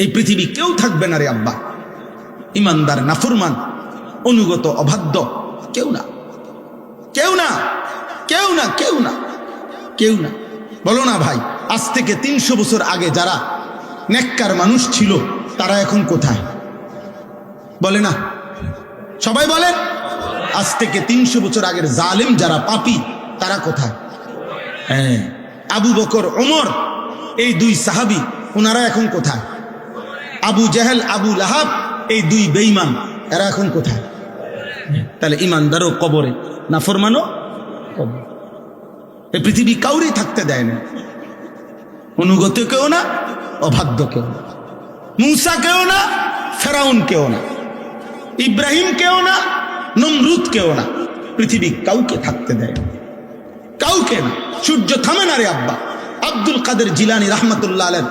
এই পৃথিবী কেউ থাকবে না রে আব্বা ইমানদার নাফরমান অনুগত অবাধ্য কেউ না, কেউ না, কেউ না, কেউ না, কেউ না। বলো না ভাই, আজ থেকে 300 বছর আগে যারা নেককার মানুষ ছিল তারা এখন কোথায়? বলে না, সবাই বলেন। আজ থেকে 300 বছর আগের জালেম যারা পাপী তারা কোথায়? হ্যাঁ, আবু বকর ওমর এই দুই সাহাবী ওনারা এখন কোথায়? আবু জেহেল আবু লাহাব এই দুই বেঈমান এরা এখন কোথায়? তাহলে ইমানদারও কবরে, নাফরমানও কবরে। এই পৃথিবী কাউরি থাকতে দেয় না, অনুগত কেউ না, অবাধ্য কেউ না, মূসা কেউ না, ফেরাউন কেউ না, ইব্রাহিম কেউ না, নমরুদ কেউ না। পৃথিবী কাউকে থাকতে দেয় না, কাউকে না। সূর্য থামে না রে আব্বা। আব্দুল কাদের জিলানী রাহমাতুল্লাহ আলাইহি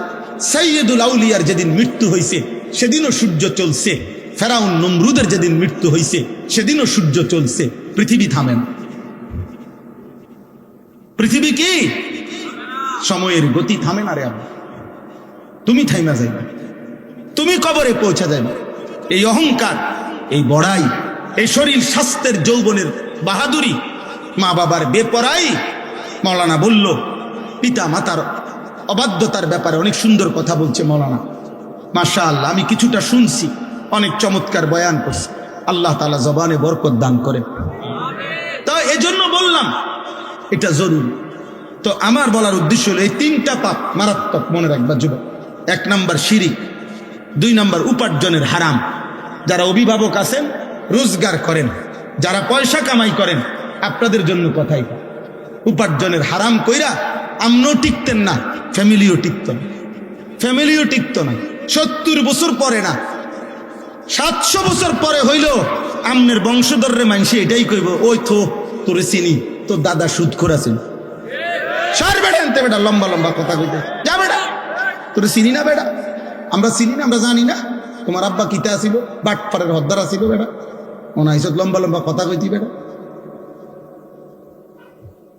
সাইয়্যিদুল আউলিয়ার যেদিন মৃত্যু হয়েছে সেদিনও সূর্য চলছে, ফেরাউন নমরুদের যেদিন মৃত্যু হয়েছে সেদিনও সূর্য চলছে। পৃথিবী থামে না। পৃথিবী কি সময়ের গতি থামে না রে আব্বা। তুমি থাইমা যাইবে, তুমি কবরে পৌঁছা যাবে। এই অহংকার, এই বড়াই, এই শরীর স্বাস্থ্যের যৌবনের বাহাদুরি, মা বাবার বেপরাই। মৌলানা বলল পিতা মাতার অবাধ্যতার ব্যাপারে অনেক সুন্দর কথা বলছে মৌলানা, মাশাআল্লাহ। আমি কিছুটা শুনছি, অনেক চমৎকার বয়ান করছে। আল্লাহ তাআলা জবানে বরকত দান করে। তো এজন্য বললাম এটা জরুরি। তো আমার বলার উদ্দেশ্য হলো এই 3টা পাপ মারাত্মক, মনে রাখবা যুবক। 1 নাম্বার শিরিক, 2 নাম্বার উপার্জনের হারাম। যারা অভিভাবক আছেন রোজগার করেন, যারা পয়সা কামাই করেন, আপনাদের জন্য কথাই, উপার্জনের হারাম কইরা আমনও টিকতেন না, ফ্যামিলিও টিকত না, ফ্যামিলিও টিকত না। 70 বছর পরে না, 700 বছর পরে হইল আমনের বংশধররে মানসে এটাই কইব, ওই তো তোরে চিনি, তোর দাদা সুদখোর আছেন। সার বেড়া আনতে বেটা, লম্বা লম্বা কথা কইতে যা বেটা, তোরে চিনি না বেটা, আমরা চিনি না, আমরা জানি না তোমার আব্বা কিতা আসিল, বাটপাড়ের হদ্দার আসিল বেটা, ওনাইসত লম্বা লম্বা কথা কইতি বেটা।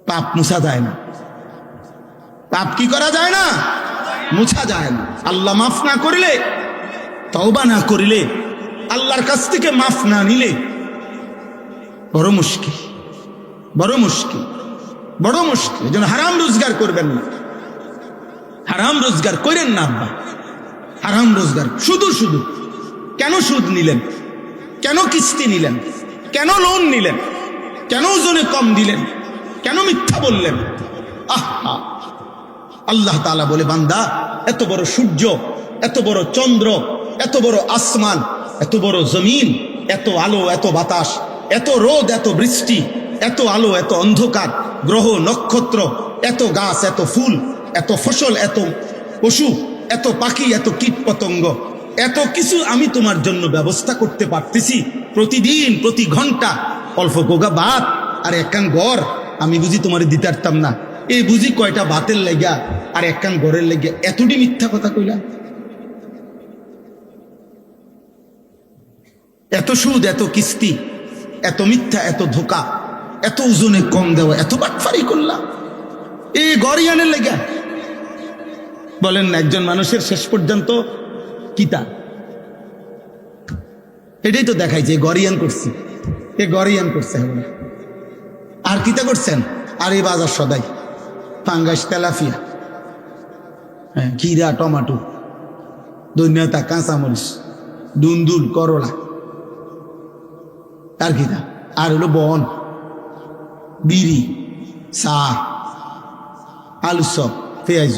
পাপ মুছা যায় না, পাপ কি করা যায় না, মুছা যায় না। আল্লাহ মাফ না করিলে, তওবা না করিলে, আল্লাহর কাছ থেকে মাফ না নিলে বড় মুশকিল, বড় মুশকিল, বড় মুশকিল। এই জন্য হারাম রোজগার করবেন না, হারাম রোজগার করেন না আব্বা, হারাম রোজগার। শুধু শুধু কেন সুদ নিলেন, কেন কিস্তি নিলেন, কেন লোন নিলেন, কেন ওজনে কম দিলেন, কেন মিথ্যা বললেন? আহা, আল্লাহ তাআলা বলে বান্দা, এত বড় সূর্য, এত বড় চন্দ্র, এত বড় আসমান, এত বড় জমিন, এত আলো, এত বাতাস, এত রোদ, এত বৃষ্টি, এত আলো, এত অন্ধকার, গ্রহ নক্ষত্র, এত গাছ, এত ফুল, এত ফসল, এত পশু, এত পাখি, এত কীট পতঙ্গ, এত কিছু আমি তোমার জন্য ব্যবস্থা করতে পারতেছি প্রতিদিন, প্রতি ঘন্টা। অল্প গোগা ভাত আর একখান ঘর আমি বুঝি তোমার দিতে পারতাম না? এই বুঝি কয়টা ভাতের লেগা আর একখান ঘরের লেগে এতটি মিথ্যা কথা কইলা? এত সুদ, এত কিস্তি, এত মিথ্যা, এত ধোকা, এত ওজনে কম দেওয়া, এত বাটফারি করলাম এই গরিয়ানের লেগা? বলেন না, একজন মানুষের শেষ পর্যন্ত কিতা এটাই তো দেখাই যে গরিয়ান করছি, এ গরিয়ান করছে। আর কিতা করছেন? আর এই বাজার সদাই, পাঙ্গাস, তেলাফিয়া, হ্যাঁ, খিরা, টমাটো, ধনিয়া, কাঁচামরিচ, দুন্দুল, করলা, আর কিতা, আর হলো বন, বিড়ি, চা, আলু চপ, পেঁয়াজ,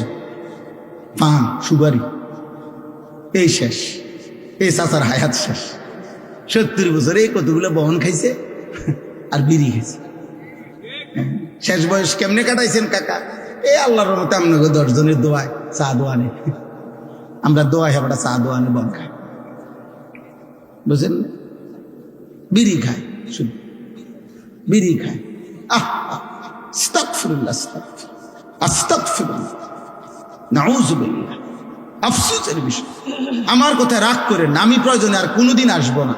পান, সুপারি, এই শেষ। এই চাচার হায়াত শেষ। 70 বছরে কতগুলো বহন খাইছে আর বিড়ি খাইছে। শেষ বয়স কেমনে কাটাইছেন কাকা? এই আল্লাহর রহমতে আপনাকে 10 জনের দোয়ায় চা দোয়ানে, আমরা দোয়াই হবে চা দোয়ানে বন খাই, বুঝলেন? বিড়ি খায়, শুধু বিড়ি খায়। আস্তাগফিরুল্লাহ, আস্তাগফিরুল্লাহ, নাউযুবিল্লাহ। আফসোসের বিষয়। আমার কথা রাগ করেন না, আমি প্রয়োজনে আর কোনোদিন আসবো না।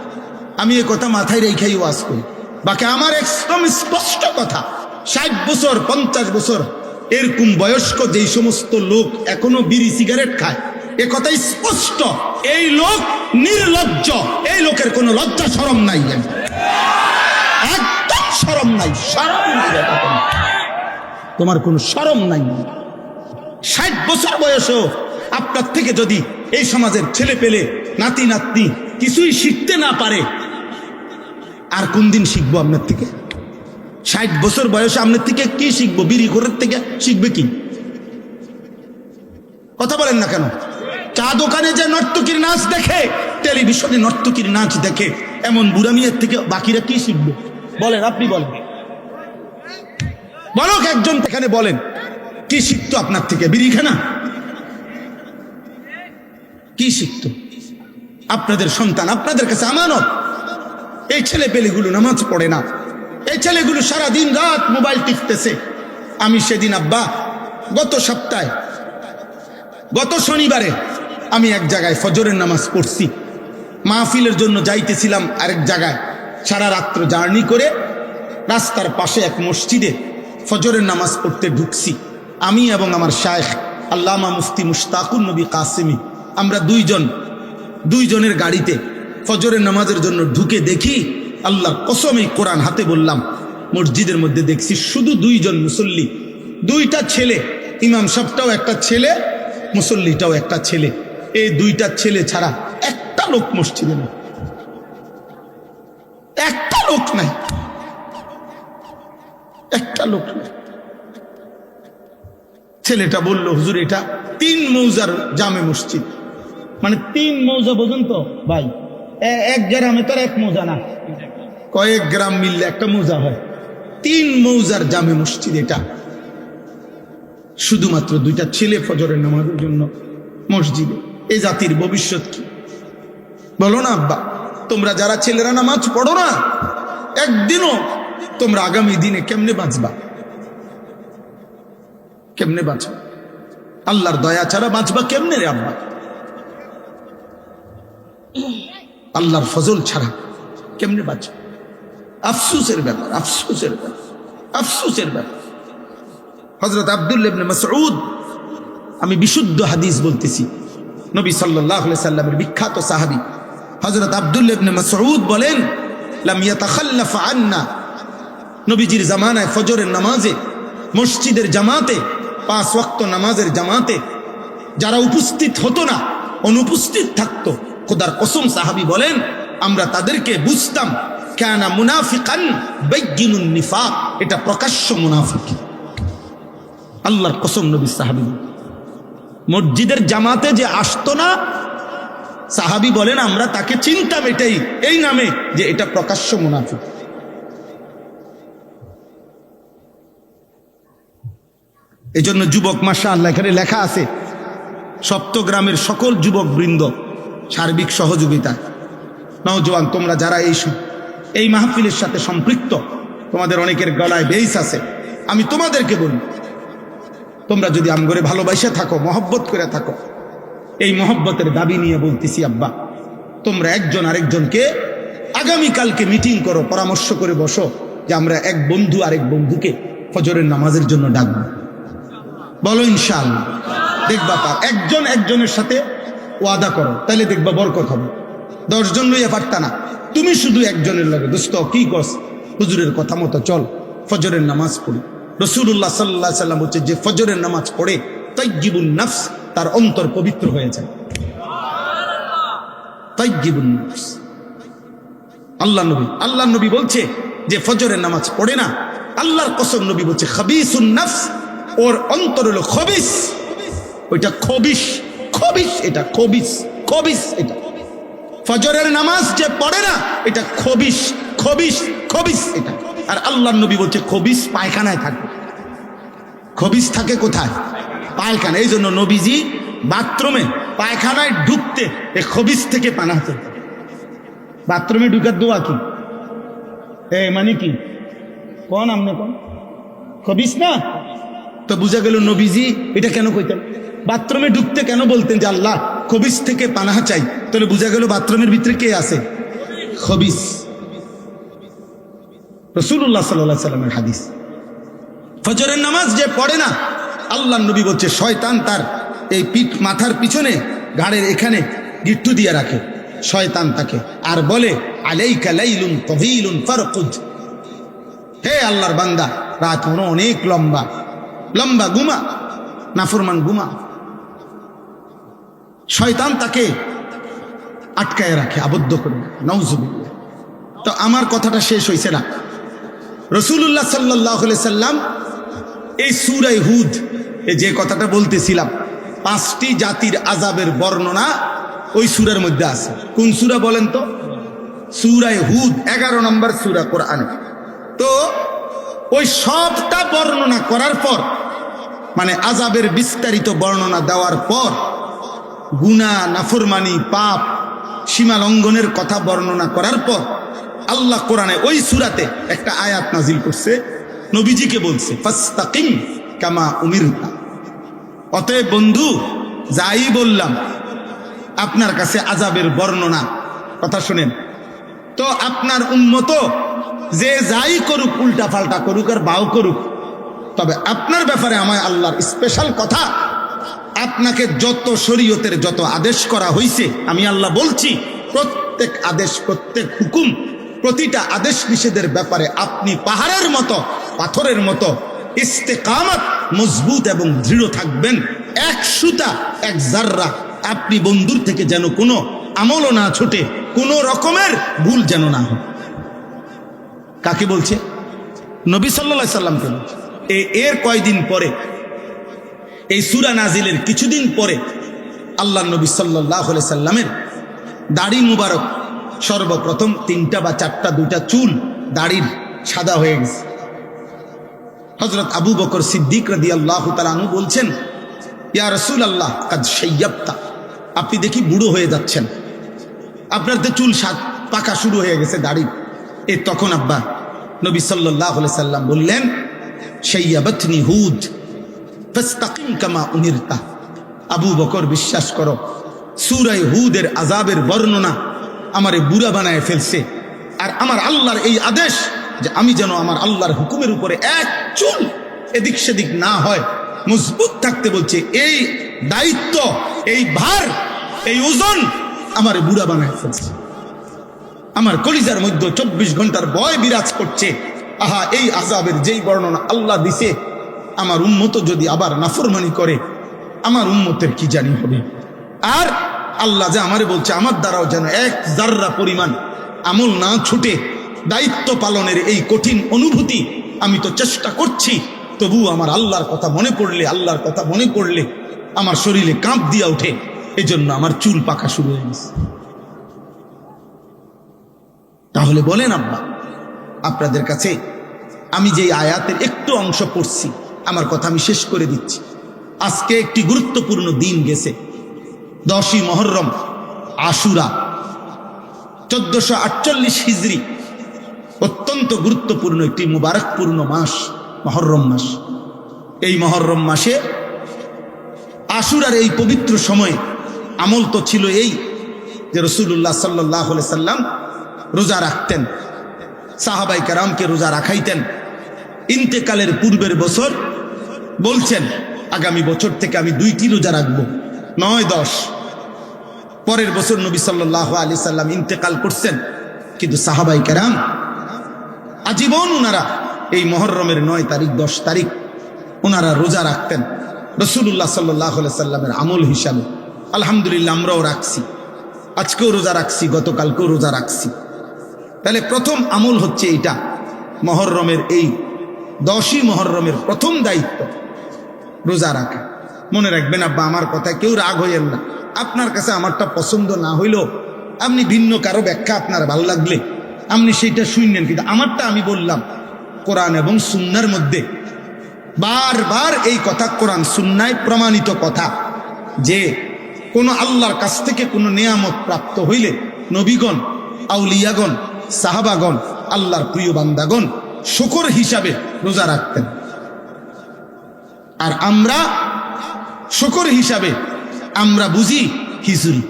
আমি এ কথা মাথায় রেখেই ওয়াজ করি। বাকি আমার একদম স্পষ্ট কথা, 60 বছর 50 বছর এরকম বয়স্ক যেই সমস্ত লোক এখনো বিড়ি সিগারেট খায়, এ কথাই স্পষ্ট। এই লোক নির্লজ্জ, এই লোকের কোনো লজ্জা শরম নাই, একদম শরম নাই, শরম নাই, তোমার কোনো শরম নাই। 60 বছর বয়সেও আপনার থেকে যদি এই সমাজের ছেলে পেলে নাতি নাতনি কিছুই শিখতে না পারে, আর কোন দিন শিখবো আপনার থেকে? 60 বছর বয়সে আপনার থেকে কি শিখবো? বিড়ি ঘরের থেকে শিখবে কি? কথা বলেন না কেন? চা দোকানে যে নর্তকীর নাচ দেখে, টেলিভিশনে নর্তকীর নাচ দেখে, এমন বুড়া মেয়ের থেকে বাকিরা কি শিখবে? বলেন, আপনি বলেন, বলক একজন এখানে বলেন, কি শিখতো আপনার থেকে? বিড়িখানা? কি শিখতো? আপনাদের সন্তান আপনাদের কাছে আমানত। এই ছেলে পেলেগুলো নামাজ পড়ে না, এই ছেলেগুলো সারা দিন রাত মোবাইল টিপতেছে। আমি সেদিন আব্বা গত শনিবারে আমি এক জায়গায় ফজরের নামাজ পড়ছি, মাহফিলের জন্য যাইতেছিলাম আরেক জায়গায়। সারা রাত্র জার্নি করে রাস্তার পাশে এক মসজিদে ফজরের নামাজ পড়তে ঢুকছি। আমি এবং আমার শায়েখ আল্লামা মুফতি মুশতাকুর নবী কাসেমি, আমরা দুইজনের গাড়িতে ফজরের নামাজের জন্য ঢুকে দেখি, আল্লাহর কসম এই কোরআন হাতে বললাম, মসজিদের মধ্যে দেখছি শুধু 2 জন মুসল্লি, 2টা ছেলে। ইমাম সাহেবটাও একটা ছেলে, মুসল্লিটাও একটা ছেলে। এই 2টা ছেলে ছাড়া একটা লোক মসজিদে নেই, একটা লোক নাই, একটা লোক নাই। ছেলেটা বলল, হুজুর এটা 3 মৌজার জামে মসজিদ। মানে 3 মৌজা বোঝেন তো ভাই? এক গ্রামে তো 1 মৌজা না, কয়েক গ্রাম মিললে একটা মৌজা হয়। 3 মৌজার জামে মসজিদ এটা। শুধুমাত্র 2টা ছেলে ফজরের নামাজের জন্য মসজিদে। এই জাতির ভবিষ্যৎ কি? বলো না আব্বা, তোমরা যারা ছেলেরা নামাজ পড়ো না, একদিনও তোমরা আগামী দিনে কেমনে বাঁচবা? কেমনে বাঁচবা? আল্লাহর দয়া ছাড়া বাঁচবা কেমনে রে আব্বা? আল্লাহর ফজল ছাড়া কেমনে বাঁচবা? আফসোসের ব্যাপার, আফসোসের ব্যাপার, আফসোসের ব্যাপার। হযরত আব্দুল্লাহ ইবনে মাসউদ, আমি বিশুদ্ধ হাদিস বলতেছি, নবী সাল্লাল্লাহু আলাইহি সাল্লামের বিখ্যাত সাহাবী হযরত আব্দুল্লাহ ইবনে মাসউদ বলেন, লাম ইয়াতাখাল্লাফ আন্না, নবীজির জামানায় ফজরের নামাজে মসজিদের জামাতে, 5 ওয়াক্ত নামাজের জামাতে যারা উপস্থিত হতো না, অনুপস্থিত থাকতো, খোদার কসম সাহাবী বলেন আমরা তাদেরকে বুঝতাম কানা মুনাফিকান বাইয়িনুন নিফাক, এটা প্রকাশ্য মুনাফিক। আল্লাহর কসম, নবী সাহাবী মসজিদের জামাতে যে আসতো না, সাহাবী বলেন আমরা তাকে চিনতাম এটাই, এই নামে যে এটা প্রকাশ্য মুনাফিক। এই জন্য যুবক, মাশাআল্লাহ, এখানে লেখা আছে সপ্তগ্রামের সকল যুবক বৃন্দ সার্বিক সহযোগিতা। নওজোয়ান তোমরা যারা এই মাহফিলের সাথে সম্পৃক্ত, তোমাদের অনেকের গলায় বেইস আছে, আমি তোমাদেরকে বলি, তোমরা যদি আমগরে ভালোবাসা থাকো, মহব্বত করে থাকো, এই মহব্বতের দাবি নিয়ে বলতেছি আব্বা, তোমরা একজন আরেকজনকে আগামীকালকে মিটিং করো, পরামর্শ করে বসো যে আমরা এক বন্ধু আরেক বন্ধুকে ফজরের নামাজের জন্য ডাকবো। বলো ইনশাআল্লাহ। দেখবা তার একজন একজনের সাথে ওয়াদা করো, তাহলে দেখবা বরকত হবে। 10 জন লইয়া পারতা না, তুমি শুধু একজনের লাগে, দোস্ত কি কস, হুজুরের কথা মতো চল, ফজরের নামাজ পড়ি। রাসূলুল্লাহ সাল্লাল্লাহু আলাইহি সাল্লাম বলছে, যে ফজরের নামাজ পড়ে তাইয়্যিবুন নাফস, তার অন্তর পবিত্র হয়ে যায়। তাইয়্যিবুন নাফস, আল্লাহ নবী বলছে যে ফজরের নামাজ পড়ে না, আল্লাহর কসম নবী বলছে খাবিসুন নাফস, ওর অন্তর হলো খবিস, ওইটা খবিস, খবিস, এটা খবিস, খবিস, এটা ফজরের নামাজ যে পড়ে না, এটা খবিস, খবিস, খবিস এটা। আর আল্লাহর নবী বলছে খবিস পায়খানায় থাকে। খবিস থাকে কোথায়? পায়খানা। এই জন্য নবীজি বাথরুমে পায়খানায় ঢুকতে এই খবিস থেকে পানা হতো। বাথরুমে ঢুকার দোয়া কি? মানে কি কোন আমনে কোন খবিস না? তো বুঝা গেল নবীজি এটা কেন কইতেন, বাথরুমে ঢুকতে কেন বলতেন যে আল্লাহ খবিস থেকে পানাহ চাই, তাহলে বুঝা গেল বাথরুমের ভিতরে কে আছে? খবিস। রাসূলুল্লাহ সাল্লাল্লাহু আলাইহি সাল্লামের হাদিস, ফজরের নামাজ যে পড়ে না, আল্লাহর নবী বলছে শয়তান তার এই মাথার পিছনে ঘাড়ের এখানে গিট্টু দিয়ে রাখে শয়তান তাকে, আর বলে আলাইকা লাইলুন তাওয়ীলুন ফারকুদ, হে আল্লাহর বান্দা রাত হলো অনেক লম্বা, লম্বা ঘুমা, নাফরমান ঘুমা। শয়তান তাকে আটকায় রাখে, আবদ্ধ করে। নাউজুবিল্লাহ। তো আমার কথাটা শেষ হয়েছে না। রাসূলুল্লাহ সাল্লাল্লাহু আলাইহি সাল্লাম এই সূরা হুদ যে কথাটা বলতেছিলাম, 5টি জাতির আযাবের বর্ণনা ওই সূরার মধ্যে আছে। কোন সূরা বলেন তো? সূরা হুদ, 11 নম্বর সূরা কোরআনে। তো ওই সবটা বর্ণনা করার পর, মানে আযাবের বিস্তারিত বর্ণনা দেওয়ার পর, গুনাহ, নাফরমানি, পাপ, সীমা লঙ্ঘনের কথা বর্ণনা করার পর আল্লাহ কোরআনে ওই সূরাতে একটা আয়াত নাজিল করছে, নবীজিকে বলছে ফাস্তাকিম কামা উমিরতা। অতএব বন্ধু, যাই বললাম আপনার কাছে আযাবের বর্ণনা, কথা শুনেন তো, আপনার উম্মত যে যাই করুক, উল্টা পাল্টা করুক আর বাউ করুক, তবে আপনার ব্যাপারে আমায় আল্লাহর স্পেশাল কথা, আপনাকে যত শরীয়তের যত আদেশ করা হয়েছে, আমি আল্লাহ বলছি প্রত্যেক আদেশ, প্রত্যেক হুকুম, প্রতিটা আদেশ নিষেধের ব্যাপারে আপনি পাহাড়ের মতো, পাথরের মতো ইস্তেকামত, মজবুত এবং দৃঢ় থাকবেন। এক সুতা, এক জাররা আপনি বন্ধুর থেকে যেন কোনো আমলও না ছুটে, কোনো রকমের ভুল যেন না হয়। কাকে বলছে? নবী সাল্লাল্লাহু আলাইহি সাল্লামকে বলছে। এর কয়দিন পরে, এই সূরা নাজিলের কিছুদিন পরে, আল্লাহ নবী সাল্লাল্লাহু আলাইহি সাল্লামের দাড়ি মুবারক সর্বপ্রথম 3টা বা 4টা, 2টা চুল দাড়ির সাদা হয়ে গেছে। হযরত আবু বকর সিদ্দিক রাদিয়াল্লাহু তাআলা আনহু বলছেন, ইয়া রাসূলুল্লাহ কাদ শাইয়াবতা, আপনি দেখি বুড়ো হয়ে যাচ্ছেন, আপনার তো চুল পাকা শুরু হয়ে গেছে, দাড়ি। তখন আব্বা নবী সাল্লাল্লাহু আলাইহি সাল্লাম বললেন, শাইয়াবাতনি হুদ ফাস্তাকিম কামা উমিরতা। আবু বকর, বিশ্বাস করো, সূরা হুদের আযাবের বর্ণনা আমারে বুড়া বানায় ফেলছে। আর আমার আল্লাহর এই আদেশ যে আমি যেন আমার আল্লাহর হুকুমের উপরে এক চুল এদিক সেদিক না হয়, মজবুত থাকতে বলছে, এই দায়িত্ব, এই ভার, এই ওজন আমারে বুড়া বানায় ফেলছে। আমার কলিজার মধ্যে 24 ঘন্টার ভয় বিরাজ করছে। আহা, এই আযাবের যেই বর্ণনা আল্লাহ দিছে, আমার উম্মত যদি আবার নাফরমানি করে, আমার উম্মতের কি জানি হবে। আর আল্লাহ যে আমারে বলছে, আমার দ্বারাও যেন এক জাররা পরিমাণ আমল না ছুটে, দায়িত্ব পালনের এই কঠিন অনুভূতি আমি তো চেষ্টা করছি, তবু আমার আল্লাহর কথা মনে পড়লে, আল্লাহর কথা মনে পড়লে আমার শরীরে কাঁপ দিয়া ওঠে। এই জন্য আমার চুল পাকা শুরু হয়ে গেছে। তাহলে বলেন আব্বা, আপনাদের কাছে আমি যে আয়াতের একটু অংশ পড়ছি, আমার কথা আমি শেষ করে দিচ্ছি। আজকে একটি গুরুত্বপূর্ণ দিন গেছে, 10ই মুহররম, আশুরা, 1448 হিজরি, অত্যন্ত গুরুত্বপূর্ণ একটি মুবারকপূর্ণ মাস, মুহররম মাস। এই মুহররম মাসে আশুরার এই পবিত্র সময়ে আমল তো ছিল এই যে রাসূলুল্লাহ সাল্লাল্লাহু আলাইহি সাল্লাম রোজা রাখতেন, সাহাবায়ে কেরামকে রোজা রাখাইতেন। ইন্তেকালের পূর্বের বছর বলছেন, আগামী বছর থেকে আমি 2টি রোজা রাখবো, 9-10। পরের বছর নবী সাল্লাল্লাহু আলাইহি সাল্লাম ইন্তেকাল করছেন, কিন্তু সাহাবায়ে কেরাম আজীবন ওনারা এই মুহররমের 9 তারিখ, 10 তারিখ ওনারা রোজা রাখতেন রাসূলুল্লাহ সাল্লাল্লাহু আলাইহি সাল্লামের আমল হিসাবে। আলহামদুলিল্লাহ, আমরাও রাখছি, আজকেও রোজা রাখছি, গতকালকেও রোজা রাখছি। তাহলে প্রথম আমল হচ্ছে এইটা, মুহররমের এই 10ই মুহররমের প্রথম দায়িত্ব রোজা রাখা। মনে রাখবেন আব্বা, আমার কথায় কেউ রাগ হইয়েন না। আপনার কাছে আমারটা পছন্দ না হইলেও আপনি ভিন্ন কারো ব্যাখ্যা আপনার ভালো লাগলে আপনি সেইটা শুনলেন, কিন্তু আমারটা আমি বললাম কোরআন এবং সুন্নাহর মধ্যে বারবার এই কথা, কোরআন সুন্নায় প্রমাণিত কথা, যে কোন আল্লাহর কাছ থেকে কোনো নেয়ামত প্রাপ্ত হইলে নবীগণ, আউলিয়াগণ, সাহাবাগণ, আল্লাহর প্রিয় বান্দাগণ শুকর হিসাবে রোজা রাখতেন। আর আমরা শুকর হিসাবে আমরা বুঝি খিচুড়ি,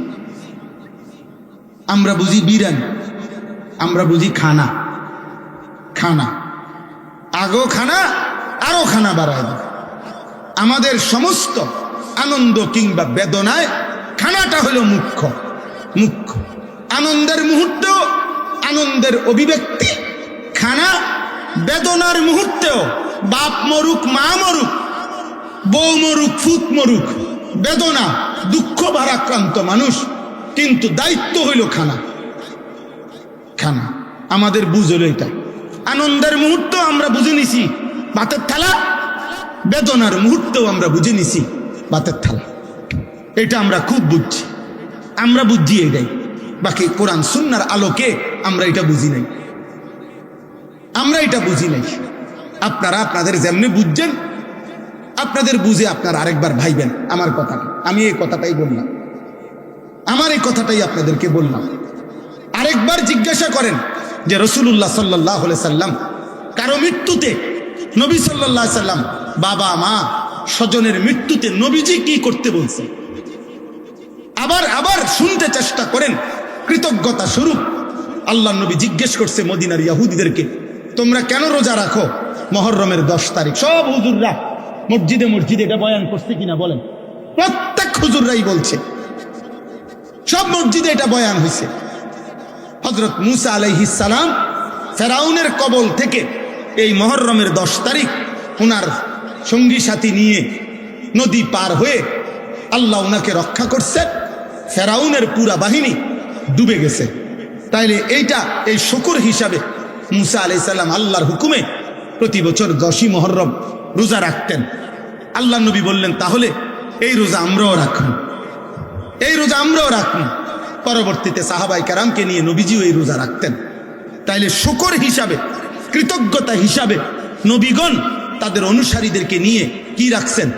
আমরা বুঝি বিরিয়ানি, আমরা বুঝি খানা। আগো খানা, আরো খানা বাড়ায় দেয়। আমাদের সমস্ত আনন্দ কিংবা বেদনায় খানাটা হলো মুখ্য। মুখ্য আনন্দের মুহূর্তেও আনন্দের অভিব্যক্তি খানা, বেদনার মুহূর্তেও বাপ মরুক, মা মরুক, বউ মরুক, ফুত মরুক, বেদনা, দুঃখ ভারাক্রান্ত মানুষ, কিন্তু দায়িত্ব হইল খানা। খানা আমাদের বুঝ হলো এটা। আনন্দের মুহূর্ত আমরা বুঝে নিছি ভাতের থালা, বেদনার মুহূর্তেও আমরা বুঝে নিছি ভাতের থালা। এটা আমরা খুব বুঝছি, আমরা বুঝছি এটাই। বাকি কোরআন সুন্নাহর আলোকে আমরা এটা বুঝি নাই, আমরা এটা বুঝি নাই। আপনারা আপনাদের যেমনি বুঝছেন, আপনাদের বুঝে আপনারা আরেকবার ভাইবেন আমার কথাটা। আমি এই কথাটাই বললাম, আমার এই কথাটাই আপনাদেরকে বললাম। আরেকবার জিজ্ঞাসা করেন যে রাসূলুল্লাহ সাল্লাল্লাহু আলাইহি সাল্লাম কারো মৃত্যুতে, নবী সাল্লাল্লাহু আলাইহি সাল্লাম বাবা মা স্বজনের মৃত্যুতে নবীজি কি করতে বলছেন। আবার আবার শুনতে চেষ্টা করেন। কৃতজ্ঞতা স্বরূপ আল্লাহ নবী জিজ্ঞেস করছে মদিনার ইহুদিদেরকে, তোমরা কেন রোজা রাখো মুহররমের 10 তারিখ? সব হুজুররা মসজিদে মসজিদে এটা বয়ান করছে কিনা বলেন? প্রত্যেক হুজুররাই বলছে, সব মসজিদে এটা বয়ান হয়েছে। হযরত মুসা আলাইহিস সালাম ফেরাউনের কবল থেকে এই মুহররমের 10 তারিখ ওনার সঙ্গী সাথী নিয়ে নদী পার হয়ে আল্লাহ ওনাকে রক্ষা করছে। ফেরাউনের পুরা বাহিনী ডুবে গেছে। তাইলে এইটা এই শুকর হিসাবে মুসা আলাইহিস সালাম আল্লাহর হুকুমে প্রতি বছর 10ই মুহররম রোজা রাখতেন। আল্লাহ নবী বললেন, তাহলে এই রোজা আমরাও রাখব, এই রোজা আমরাও রাখব। পরবর্তীতে সাহাবায়ে কেরামকে নিয়ে নবীজিও এই রোজা রাখতেন। তাইলে শুকর হিসাবে, কৃতজ্ঞতা হিসাবে নবীগণ তাদের অনুসারীদেরকে নিয়ে কি রাখছেন?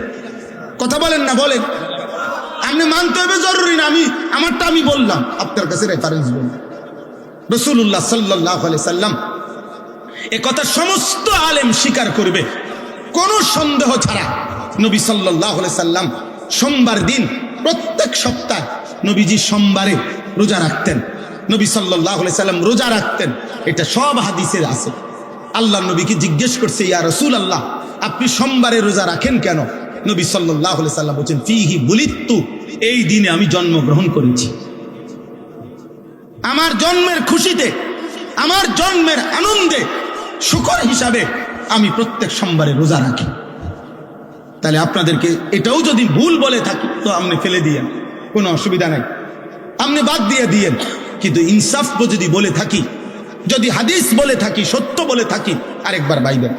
কথা বলেন না, বলেন। আপনি মানতে হবে জরুরি না, আমি আমারটা আমি বললাম, আপনার কাছে রেফারেন্স বললাম। রাসূলুল্লাহ সাল্লাল্লাহু আলাইহি সাল্লাম এ কথা সমস্ত আলেম স্বীকার করবে কোনো সন্দেহ ছাড়া। নবী সাল্লাল্লাহু আলাইহি সাল্লাম সোমবার দিন প্রত্যেক সপ্তাহে নবীজি সোমবারে রোজা রাখতেন। নবী সাল্লাল্লাহু আলাইহি সাল্লাম রোজা রাখতেন, এটা সব হাদিসে আছে। আল্লাহ নবীকে জিজ্ঞেস করছে, ইয়া রাসূলুল্লাহ, আপনি সোমবারে রোজা রাখেন কেন? নবী সাল্লাল্লাহু আলাইহি সাল্লাম বলেন, ফিহি বুলিতু, এই দিনে আমি জন্মগ্রহণ করেছি। আমার জন্মের খুশিতে, আমার জন্মের আনন্দে শুকর হিসাবে আমি প্রত্যেক সোমবারে রোজা রাখি। তাহলে আপনাদেরকে এটাও যদি ভুল বলে থাকি তো আপনি ফেলে দিয়েন, কোনো অসুবিধা নাই, আপনি বাদ দিয়ে দিয়েন। কিন্তু ইনসাফ যদি বলে থাকি, যদি হাদিস বলে থাকি, সত্য বলে থাকি, আরেকবার ভাইবেন।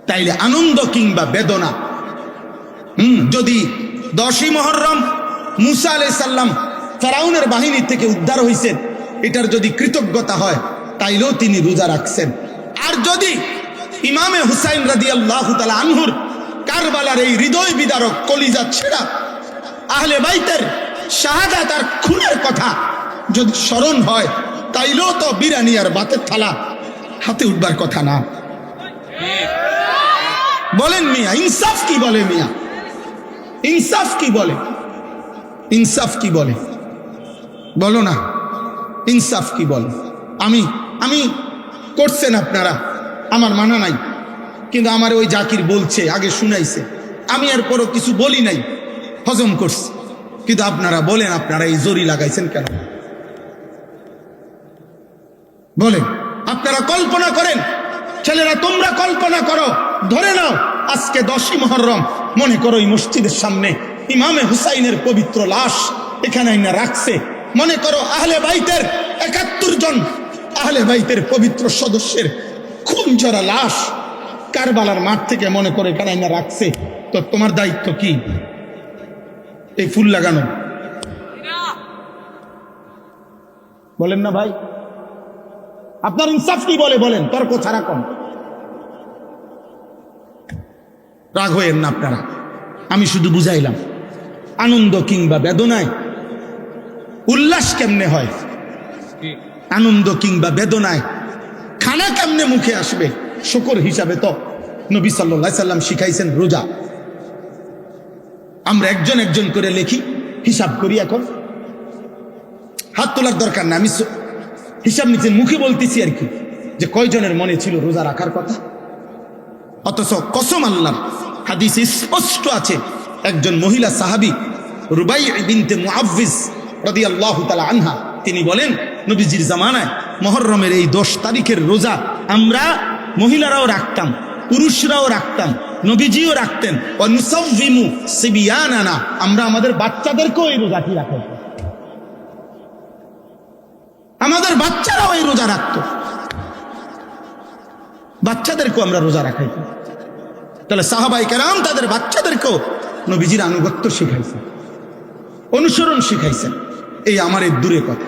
তাইলে আনন্দ কিংবা বেদনা, যদি 10ই মুহররম মুসা আলাইহিস সালাম ফেরাউনের বাহিনী থেকে উদ্ধার হয়েছেন, এটার যদি কৃতজ্ঞতা হয় তাইলেও তিনি রোজা রাখছেন। আর যদি ইমামে হুসাইন রাদিয়াল্লাহু তাআলা আনহুর কারবালার এই হৃদয় বিদারক কলিজা ছেঁড়া আহলে বাইতের শাহাদাত আর খুনের কথা যদি স্মরণ হয়, তাইলেও তো বিরানি আর ভাতের থালা হাতে উঠবার কথা না। বলেন মিয়া, ইনসাফ কি বলে? মিয়া, ইনসাফ কি বলে? ইনসাফ কি বলে? বলো না, ইনসাফ কি বলে? আমি করছেন আপনারা, আমার মানা নাই, কিন্তু আমার ওই জাকির বলছে, আগে শুনাইছে, আমি এরপরও কিছু বলি নাই, হজম করছি। কিন্তু আপনারা বলেন, আপনারা এই জরি লাগাইছেন কেন? বলেন। আপনারা কল্পনা করেন, ছেলেরা তোমরা কল্পনা করো, ধরে নাও আজকে 10ই মুহররম, মনে করো এই মসজিদের সামনে ইমামে হুসাইনের পবিত্র লাশ এখানে আইনা রাখছে। মনে করো আহলে বাইতের 71 জন আহলে বাইতের পবিত্র সদস্যের খুন ঝরা লাশ কারবালার মাঠ থেকে মনে করে এখানে আইনা রাখছে। তো তোমার দায়িত্ব কি? এই ফুল লাগানো? বলেন না ভাই, আপনার ইনসাফ কি বলে? বলেন, তর্ক ছাড়া কম। রাগ হয়েন না আপনারা, আমি শুধু বুঝাইলাম আনন্দ কিংবা বেদনায় উল্লাস কেমনে হয়, আনন্দ কিংবা বেদনায় খানা কেমনে মুখে আসবে। শুকর হিসাবে তো নবী সাল্লাল্লাহু আলাইহি সাল্লাম শিখাইছেন রোজা। আমরা একজন একজন করে লিখি, হিসাব করি। এখন হাত তোলার দরকার না, আমি হিসাব নিচে মুখে বলতেছি আর কি, যে কয়জনের মনে ছিল রোজা রাখার কথা। অথচ কসম আল্লাহ, হাদিসে স্পষ্ট আছে, একজন মহিলা সাহাবী রুবাই বিনতে মুআফফিজ রাদিয়াল্লাহু তাআলা আনহা, তিনি বলেন নবীজির জামানায় মুহররমের এই 10 তারিখের রোজা আমরা মহিলারাও রাখতাম, পুরুষরাও রাখতাম, নবীজিও রাখতেন। অনুসাউবিমু সিবিয়ানানা, আমরা আমাদের বাচ্চাদেরকেও এই রোজাটি রাখতাম, আমাদের বাচ্চারাও এই রোজা রাখত, বাচ্চাদেরকেও আমরা রোজা রাখাইতাম। তাহলে সাহাবায়ে কেরাম তাদের বাচ্চাদেরকেও নবীজির আনুগত্য শিখাইছেন, অনুসরণ শিখাইছেন। এই আমার এই দূরে কথা।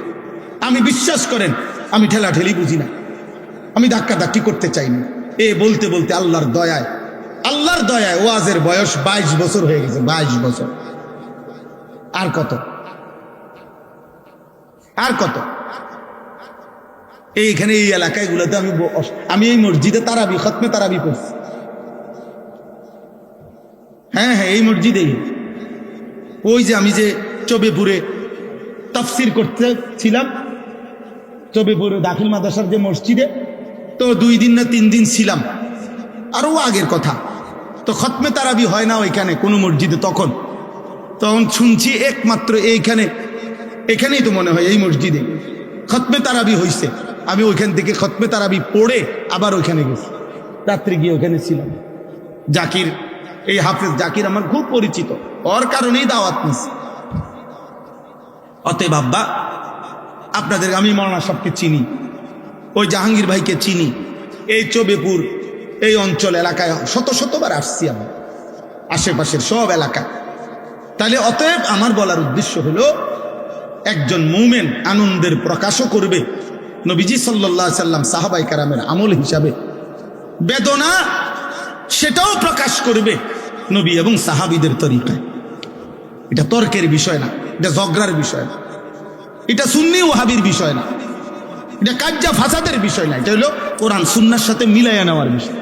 আমি বিশ্বাস করেন আমি ঠেলাঠেলি বুঝি না, আমি ধাক্কাধাক্কি করতে চাই না। বলতে বলতে আল্লাহর দয়ায় ওয়াজের বয়স 22 বছর হয়ে গেছে, 22 বছর। আর কত এইখানে এই এলাকাগুলোতে আমি এই মসজিদে তারাবি, খতমে তারাবি পড়ছি। হ্যাঁ, এই মসজিদেই। ওই যে আমি যে চবেপুরে তাফসির করতে ছিলাম, চবেপুরে দাখিল মাদ্রাসার যে মসজিদে, তো 2 দিন না 3 দিন ছিলাম। আরো আগের কথা, তো খতমে তারাবি হয় না ওইখানে কোনো মসজিদে। তখন শুনছি একমাত্র এখানেই তো মনে হয় এই মসজিদে খতমে তারাবি হয়েছে। আমি ওইখান থেকে খতমে তারাবি পড়ে আবার ওইখানে গেছি, রাত্রে গিয়ে ওখানে ছিলাম। জাকির, এই হাফেজ জাকির আমার খুব পরিচিত, ওর কারণেই দাওয়াত নিছি। অতএব আব্বা, আপনাদের আমি মৌলানা সাহেবকে চিনি, ওই জাহাঙ্গীর ভাইকে চিনি, এই চবেপুর এই অঞ্চল এলাকায় শতবার আসছি আমি, আশেপাশের সব এলাকায়। তাহলে অতএব আমার বলার উদ্দেশ্য হলো, একজন মুমিন আনন্দের প্রকাশও করবে নবীজি সাল্লাল্লাহু আলাইহি সাল্লাম সাহাবায়ে কেরামের আমল হিসাবে, বেদনা সেটাও প্রকাশ করবে নবী এবং সাহাবীদের তরিকায়। এটা তর্কের বিষয় না, এটা ঝগড়ার বিষয় না, এটা সুন্নি ওয়াহাবির বিষয় না, এটা কাজ্জা ফাসাদের বিষয় না, এটা হলো কোরআন সুন্নাহর সাথে মিলাইয়া নেওয়ার বিষয়।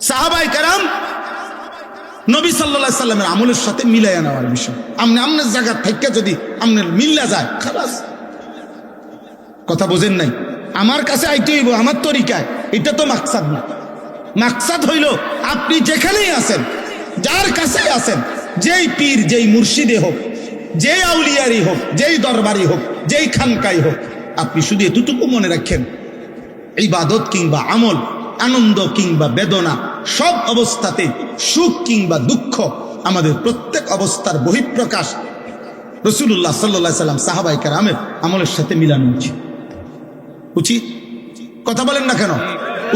সাহাবায়ে কেরাম নবী সাল্লাল্লাহু আলাইহি সাল্লামের আমলের সাথে মিলাইয়া নেওয়ার বিষয়। আমনের জায়গা থেকে যদি আমনের মিল্লা যায়, খালাস। কথা বোঝেন নাই? আমার কাছে আইতে হইব আমার তরিকায়, এটা তো মাকসাদ না। মাকসাদ হইল আপনি যেখানেই আছেন, যার কাছে আছেন, যেই পীর, যেই মুর্শিদে হোক, যেই আউলিয়ারই হোক, যেই দরবারি হোক, যেই খানকাই হোক, আপনি শুধু এতটুকু মনে রাখেন, ইবাদত কিংবা আমল, আনন্দ কিংবা বেদনা, সব অবস্থাতে সুখ কিংবা দুঃখ, আমাদের প্রত্যেক অবস্থার বহিঃপ্রকাশ রাসূলুল্লাহ সাল্লাল্লাহু আলাইহি সাল্লাম সাহাবায়ে কেরামের আমলের সাথে মিলানো উচিত। উচিত? কথা বলেন না কেন?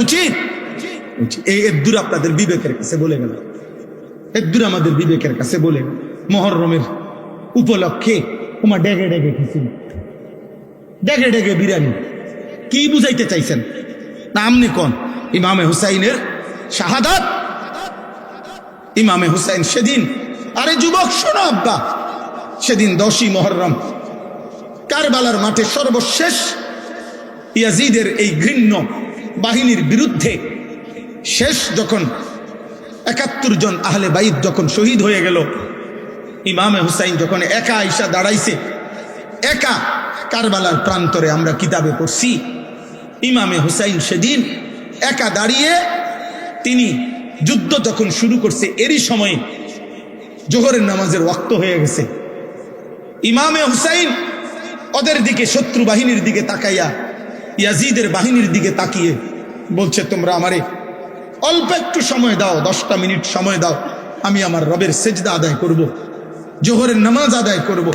উচিত। এই এদ্দুর আপনাদের বিবেকের কাছে বলে গেল, এদ্দুর আমাদের বিবেকের কাছে বলে গেল। মুহররমের উপলক্ষে ওমা ডেগে ডেগে খিচুড়ি, ডেগে ডেগে বিরিয়ানি, কি বুঝাইতে চাইছেন? না আমনি কোন ইমামে হুসাইনের শাহাদাত, ইমামে হুসাইন সেদিন, আরে যুবক শোনো আব্বা, সেদিন 10ই মুহররম কারবালার মাঠে সর্বশেষ ইয়াজিদের এই ঘৃণ্য বাহিনীর বিরুদ্ধে শেষ যখন 71 জন আহলে বাইত যখন শহীদ হয়ে গেল, ইমামে হুসাইন যখন একা আইসা দাঁড়াইছে, একা কারবালার প্রান্তরে, আমরা কিতাবে পড়ছি ইমামে হুসাইন সেদিন একা দাঁড়িয়ে তিনি যুদ্ধ যখন শুরু করছে, এরই সময়ে জোহরের নামাজের ওয়াক্ত হয়ে গেছে। ইমামে হুসাইন ওদের দিকে, শত্রু বাহিনীর দিকে তাকাইয়া, ইয়াজিদের বাহিনীর দিকে তাকিয়ে বলছে, তোমরা আমারে অল্প একটু সময় দাও, 10টা মিনিট সময় দাও, আমি আমার রবের সেজদা আদায় করব, জোহরের নামাজ আদায় করব।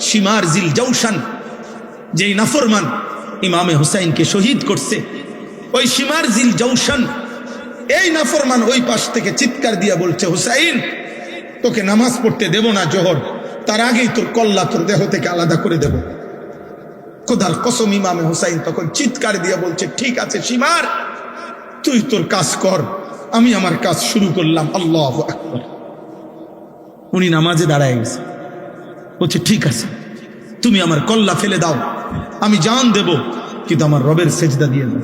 শিমার জিল জৌশান, যেই নাফরমান ইমামে হুসাইনকে শহীদ করছে, ওই শিমার জিল জৌশান, এই নাফরমান ওই পাশ থেকে চিৎকার দিয়া বলছে, হুসাইন তোকে নামাজ পড়তে দেব না জোহর, তার আগেই তোর কল্লা তোর দেহ থেকে আলাদা করে দেব। খোদার কসম, ইমামে হুসাইন তখন চিৎকার দিয়া বলছে, ঠিক আছে শিমার, তুই তোর কাজ কর, আমি আমার কাজ শুরু করলাম। আল্লাহু আকবার। উনি নামাজে দাঁড়ায় গেছে, বলছে ঠিক আছে, তুমি আমার কল্লা ফেলে দাও, আমি জান দেব, কিন্তু আমার রবের সেজদা দিয়ে দাও।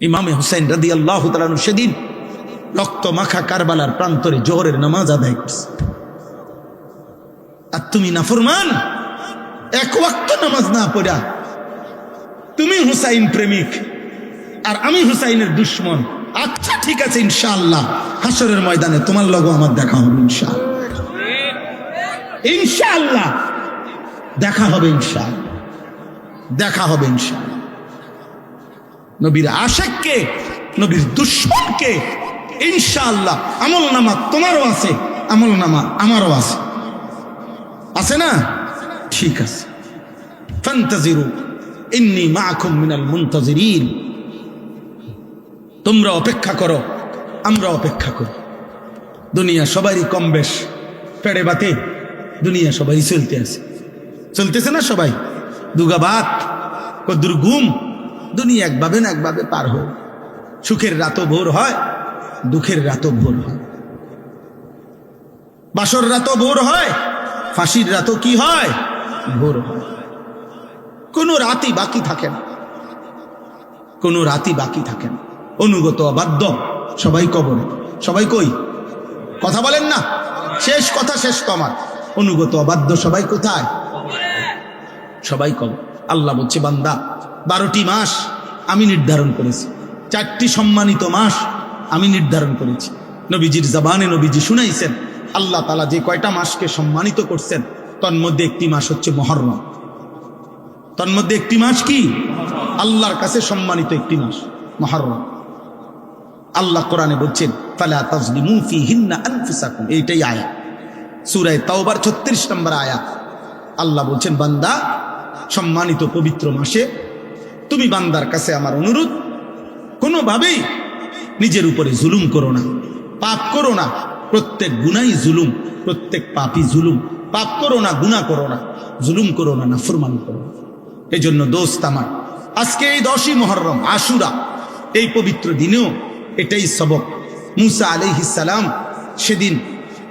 ইমামে হুসাইন রাদিয়াল্লাহু তাআলা আনহু সেদিন রক্ত মাখা কারবালার প্রান্তরে জোহরের নামাজ আদায় করছে। আর তুমি নাফরমান, এক ওয়াক্ত নামাজ না পড়া, তুমি হুসাইন প্রেমিক আর আমি হুসাইনের দুশ্মন, আচ্ছা ঠিক আছে, ইনশাআল্লাহ হাসরের ময়দানে তোমার লগো আমার দেখা হবে ইনশাআল্লাহ। ইনশাআল্লাহ দেখা হবে, ইনশাআল্লাহ দেখা হবে ইনশাআল্লাহ। নবীর আশিককে, নবীর দুশমনকে ইনশাআল্লাহ আমল নামা তোমারও আছে, আমল নামা আমারও আছে, আছে না? ঠিক আছে। ফান্তাজিরু ইন্নী মাআকুম মিনাল মুনতাজিরিন, তোমরা অপেক্ষা করো, আমরা অপেক্ষা করি। দুনিয়া সবারই কম বেশ পেড়ে বাতে, দুনিয়া সবাই চলতে আছে, চলতেছে না সবাই? দুগা ভাত কদ্দুর ঘুম, দুনিয়া একভাবে না একভাবে পার হয়। সুখের রাতও ভোর হয়, দুঃখের রাতও ভোর হয়, বাসর রাতও ভোর হয়, ফাঁসির রাতও কি হয়? ভোর হয়। কোনো রাতই বাকি থাকে না, কোনো রাতই বাকি থাকে না। অনুগত অবাধ্য সবাই কবরে, সবাই কই? কথা বলেন না, শেষ কথা শেষ তো আমার। অনুগত অবাধ্য সবাই কোথায়? সবাই কবর। আল্লাহ বলছে, বান্দা 12টি মাস আমি নির্ধারণ করেছি, 4টি সম্মানিত মাস আমি নির্ধারণ করেছি। নবীজির জবানে নবীজি শুনাইছেন আল্লাহ তাআলা যে কয়টা মাসকে সম্মানিত করছেন, তন্মধ্যে একটি মাস হচ্ছে মুহররম। তন্মধ্যে একটি মাস কি? আল্লাহর কাছে সম্মানিত একটি মাস মুহররম। আল্লাহ কোরআনে বলছেন, ফালা তাজলিমু ফীহিন্না আনফুসাকুম, এইটাই আয়াত, সূরা তাওবার 36 নম্বর আয়াত। আল্লাহ বলছেন, বান্দা সম্মানিত পবিত্র মাসে তুমি বান্দার কাছে আমার অনুরোধ, কোনোভাবেই নিজের উপরে জুলুম করো না, পাপ করো না। প্রত্যেক গুনাই জুলুম, প্রত্যেক পাপই জুলুম। পাপ করো না, গুনাহ করো না, জুলুম করো না, নাফরমানি করো না। এই জন্য দোস্ত আমার, আজকে এই 10ই মুহররম আশুরা, এই পবিত্র দিনেও এটাই সবক। মুসা আলাইহিস সালাম সেদিন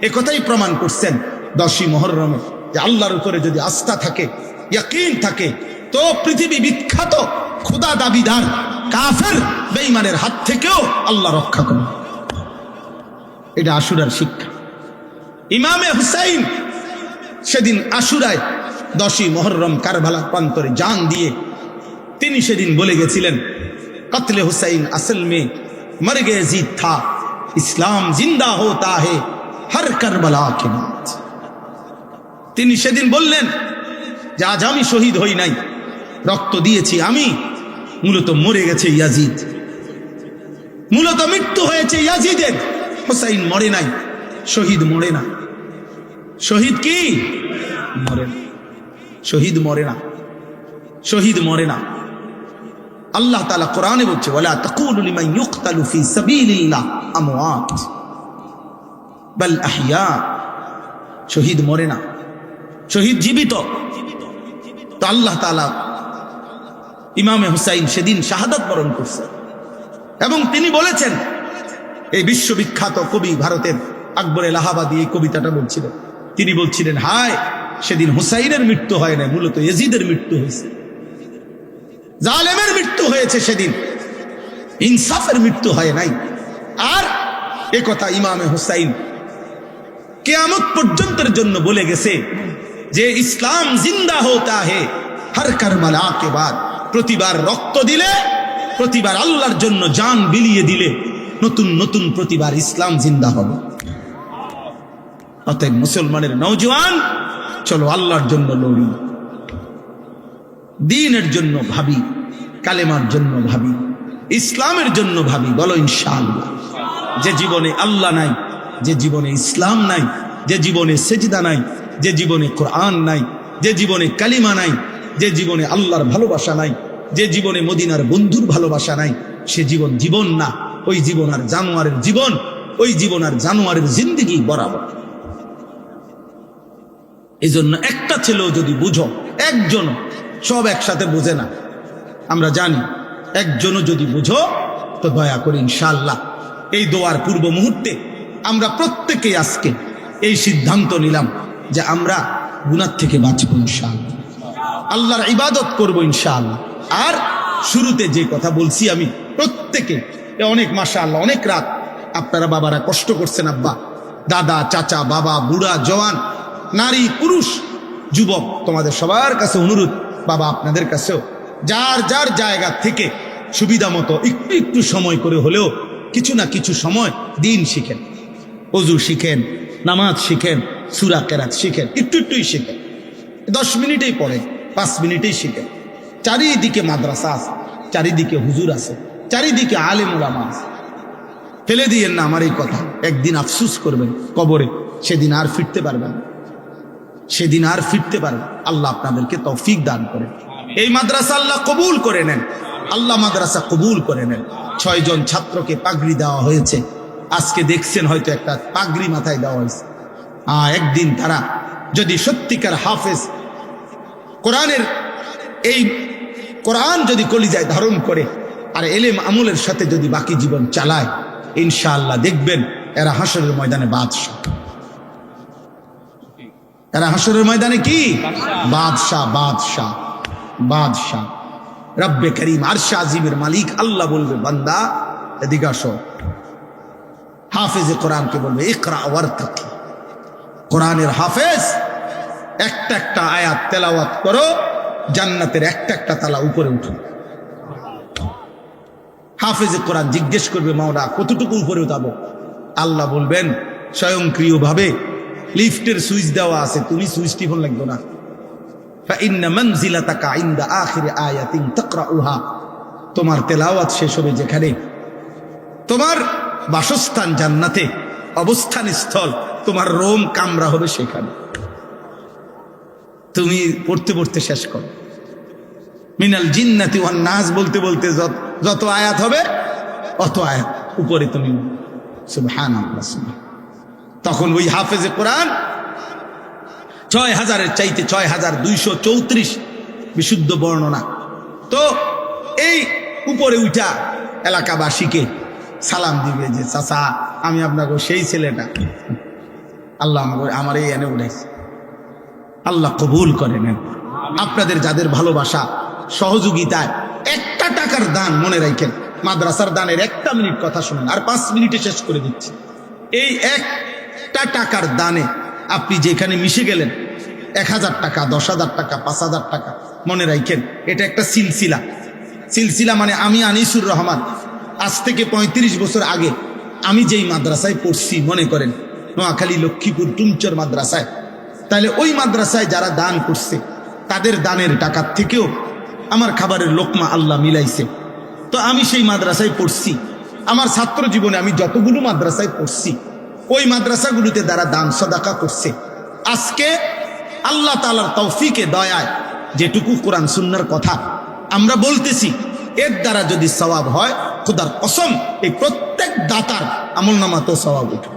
একথাই প্রমাণ করছেন 10ই মুহররমে, যে আল্লাহর উপরে যদি আস্থা থাকে, ইয়াকিন থাকে, তো পৃথিবী বিখ্যাত খোদা দাবিদার কাফের বেঈমানের হাত থেকেও আল্লাহ রক্ষা করেন। এটা আশুরার শিক্ষা। ইমামে হুসাইন সেদিন আশুরায় 10ই মুহররম কারবালার প্রান্তরে জান দিয়ে তিনি সেদিন বলে গেছিলেন, কতলে হুসাইন আসল মে মর গে জিত থা, ইসলাম জিন্দা হোতা হে হর কারবালা কে বাদ। তিনি সেদিন বললেন যে আজ আমি শহীদ হই নাই, রক্ত দিয়েছি আমি, মূলত মরে গেছে ইয়াজিদ, মূলত মৃত্যু হয়েছে ইয়াজিদের। হুসাইন মরে নাই, শহীদ মরে না। শহীদ কি মরে না, শহীদ মরে না, শহীদ মরে না। আল্লাহ তাআলা কোরআনে বলছে, ওয়ালা তাকুলু লিমান ইউকতালু ফি সাবিলিল্লাহ আমওয়াত বাল আহইয়া। শহীদ মরে না, শহীদ জীবিত। তো আল্লাহ তাআলা ইমামে হুসাইন সেদিন শাহাদাত বরণ করছে, এবং তিনি বলেছেন, এই বিশ্ববিখ্যাত কবি ভারতের আকবর এলাহাবাদী এই কবিতাটা বলছিলেন। তিনি বলছিলেন, হায় সেদিন হুসাইনের মৃত্যু হয় না, মূলত ইয়াজিদের মৃত্যু হয়েছে, জালেমের মৃত্যু হয়েছে সেদিন, ইনসাফের মৃত্যু হয় নাই। আর এ কথা ইমামে হুসাইন কিয়ামত পর্যন্তের জন্য বলে গেছে যে ইসলাম জিন্দা হোতা হে হর কারবালা কে বাদ। প্রতিবার রক্ত দিলে, প্রতিবার আল্লাহর জন্য জান বিলিয়ে দিলে, নতুন নতুন প্রতিবার ইসলাম জিন্দা হবে। অতএব মুসলমানের নওজোয়ান, চলো আল্লাহর জন্য লড়ি, দ্বীনের জন্য ভাবি, কালেমার জন্য ভাবি, ইসলামের জন্য ভাবি। বলো ইনশাআল্লাহ। যে জীবনে আল্লাহ নাই, যে জীবনে ইসলাম নাই, যে জীবনে সেজদা নাই, যে জীবনে কোরআন নাই, যে জীবনে কালিমা নাই, যে জীবনে আল্লাহর ভালোবাসা নাই, যে জীবনে মদিনার বন্ধুর ভালোবাসা নাই, সে জীবন জীবন না। ওই জীবন আর জানোয়ারের জীবন, ওই জীবন আর জানোয়ারের জিন্দেগি বরাবর। এই জন্য একটা ছেলেও যদি বুঝো, একজন, সব একসাথে বোঝে না, আমরা জানি, একজনও যদি বুঝো তো দয়া করে ইনশাআল্লাহ এই দোয়ার পূর্ব মুহূর্তে আমরা প্রত্যেকেই আজকে এই সিদ্ধান্ত নিলাম যে আমরা গুনাহ থেকে বাঁচবো ইনশাআল্লাহ, আল্লাহর ইবাদত করব ইনশাআল্লাহ। আর শুরুতে যে কথা বলছি আমি, প্রত্যেকে অনেক মাশাআল্লাহ অনেক রাত আপনারা বাবারা কষ্ট করছেন, আব্বা দাদা চাচা বাবা বুড়া জওয়ান নারী পুরুষ যুবক, তোমাদের সবার কাছে অনুরোধ, বাবা আপনাদের কাছেও, যার যার জায়গা থেকে সুবিধা মতো একটু একটু সময় করে হলেও কিছু না কিছু সময় দিন শিখেন, ওযু শিখেন, নামাজ শিখেন, সূরা কেরাত শিখেন, একটুই শিখেন। 10 মিনিটেই পড়েন, 5 মিনিটেই শিখেন। চারিদিকে মাদ্রাসা আছে, চারিদিকে হুজুর আছে, চারিদিকে আলেম ওলামা আছে। ফেলে দিয়েন না আমার এই কথা, একদিন আফসুস করবেন কবরে, সেদিন আর ফিরতে পারবেন না, সেদিন আর ফিরতে পারবেন। আল্লাহ আপনাদেরকে তৌফিক দান করেন। এই মাদ্রাসা আল্লাহ কবুল করে নেন, আল্লাহ মাদ্রাসা কবুল করে নেন। 6 জন ছাত্রকে পাগড়ি দেওয়া হয়েছে, আজকে দেখছেন হয়তো একটা পাগড়ি মাথায় দেওয়া হয়েছে। একদিন তারা যদি সত্যিকার হাফেজ, কোরআনের এই কোরআন যদি কলিজায় ধারণ করে আর এলেম আমলের সাথে যদি বাকি জীবন চালায়, ইনশাআল্লাহ দেখবেন এরা হাসরের ময়দানে বাদশা। এরা হাসরের ময়দানে কি? বাদশা, বাদশা, বাদশা। রব্বে করিম আরশে আজিমের মালিক আল্লাহ বলবে, বান্দা এদিকে আসো। হাফেজে কোরআনকে বলবে, ইকরা ওয়ারতাকি। কোরআনের হাফেজ, একটা একটা আয়াত তেলাওয়াত করো, জান্নাতের একটা একটা তালা উপরে উঠো। হাফেজে কোরআন জিজ্ঞেস করবে, মাওলা কতটুকু উপরে উঠাবো? আল্লাহ বলবেন স্বয়ংক্রিয়ভাবে, লিফটের সুইচ দেওয়া আছে, তুমি সুইচ টিপন লাগবে না। ফাইন্না মানজিলাতাকা ইনদা আখির আয়াতিন তাকরাউহা। তোমার তেলাওয়াত শেষ হবে যেখানে, তোমার বাসস্থান জান্নাতে, অবস্থান স্থল, তোমার রোম কামরা হবে সেখানে। তুমি পড়তে পড়তে শেষ করো। মিনাল জিন্নাতি ওয়ান নাস বলতে বলতে যত আয়াত হবে অত আয়াত উপরে তুমি। সুবহানাল্লাহ। তখন ওই হাফেজে কোরআন 6000-এর চাইতে 6234 বিশুদ্ধ বর্ণনা। তো এই উপরে উঠা এলাকাবাসীকে সালাম দিবে যে, চাচা আমি আপনাকে সেই ছেলেটা, আল্লাহ আমার এই এনে উঠেছে। আল্লাহ কবুল করে নেন। আপনাদের যাদের ভালোবাসা, সহযোগিতায় একটা টাকার দান মনে রাখেন, মাদ্রাসার দানের 1 মিনিট কথা শুনেন, আর 5 মিনিটে শেষ করে দিচ্ছি। এই একটা টাকার দানে আপনি যেখানে মিশে গেলেন, 1000 টাকা, 10,000 টাকা, 5,000 টাকা, মনে রাখেন এটা একটা সিলসিলা। সিলসিলা মানে আমি আনিসুর রহমান আজ থেকে 35 বছর আগে আমি যেই মাদ্রাসায় পড়ছি, মনে করেন নোয়াখালী লক্ষ্মীপুর টুমচর মাদ্রাসায়, তাহলে ওই মাদ্রাসায় যারা দান করছে তাদের দানের টাকার থেকেও আমার খাবারের লোকমা আল্লাহ মিলাইছে। তো আমি সেই মাদ্রাসায় পড়ছি, আমার ছাত্র জীবনে আমি যতগুলো মাদ্রাসায় পড়ছি, ওই মাদ্রাসাগুলোতে যারা দান সদাকা করছে, আজকে আল্লাহ তাআলার তৌফিকে দয়ায় যেটুকু কোরআন সুন্নাহর কথা আমরা বলতেছি, এর দ্বারা যদি সওয়াব হয়, খোদার কসম এই প্রত্যেক দাতার আমলনামাতেও সওয়াব উঠে।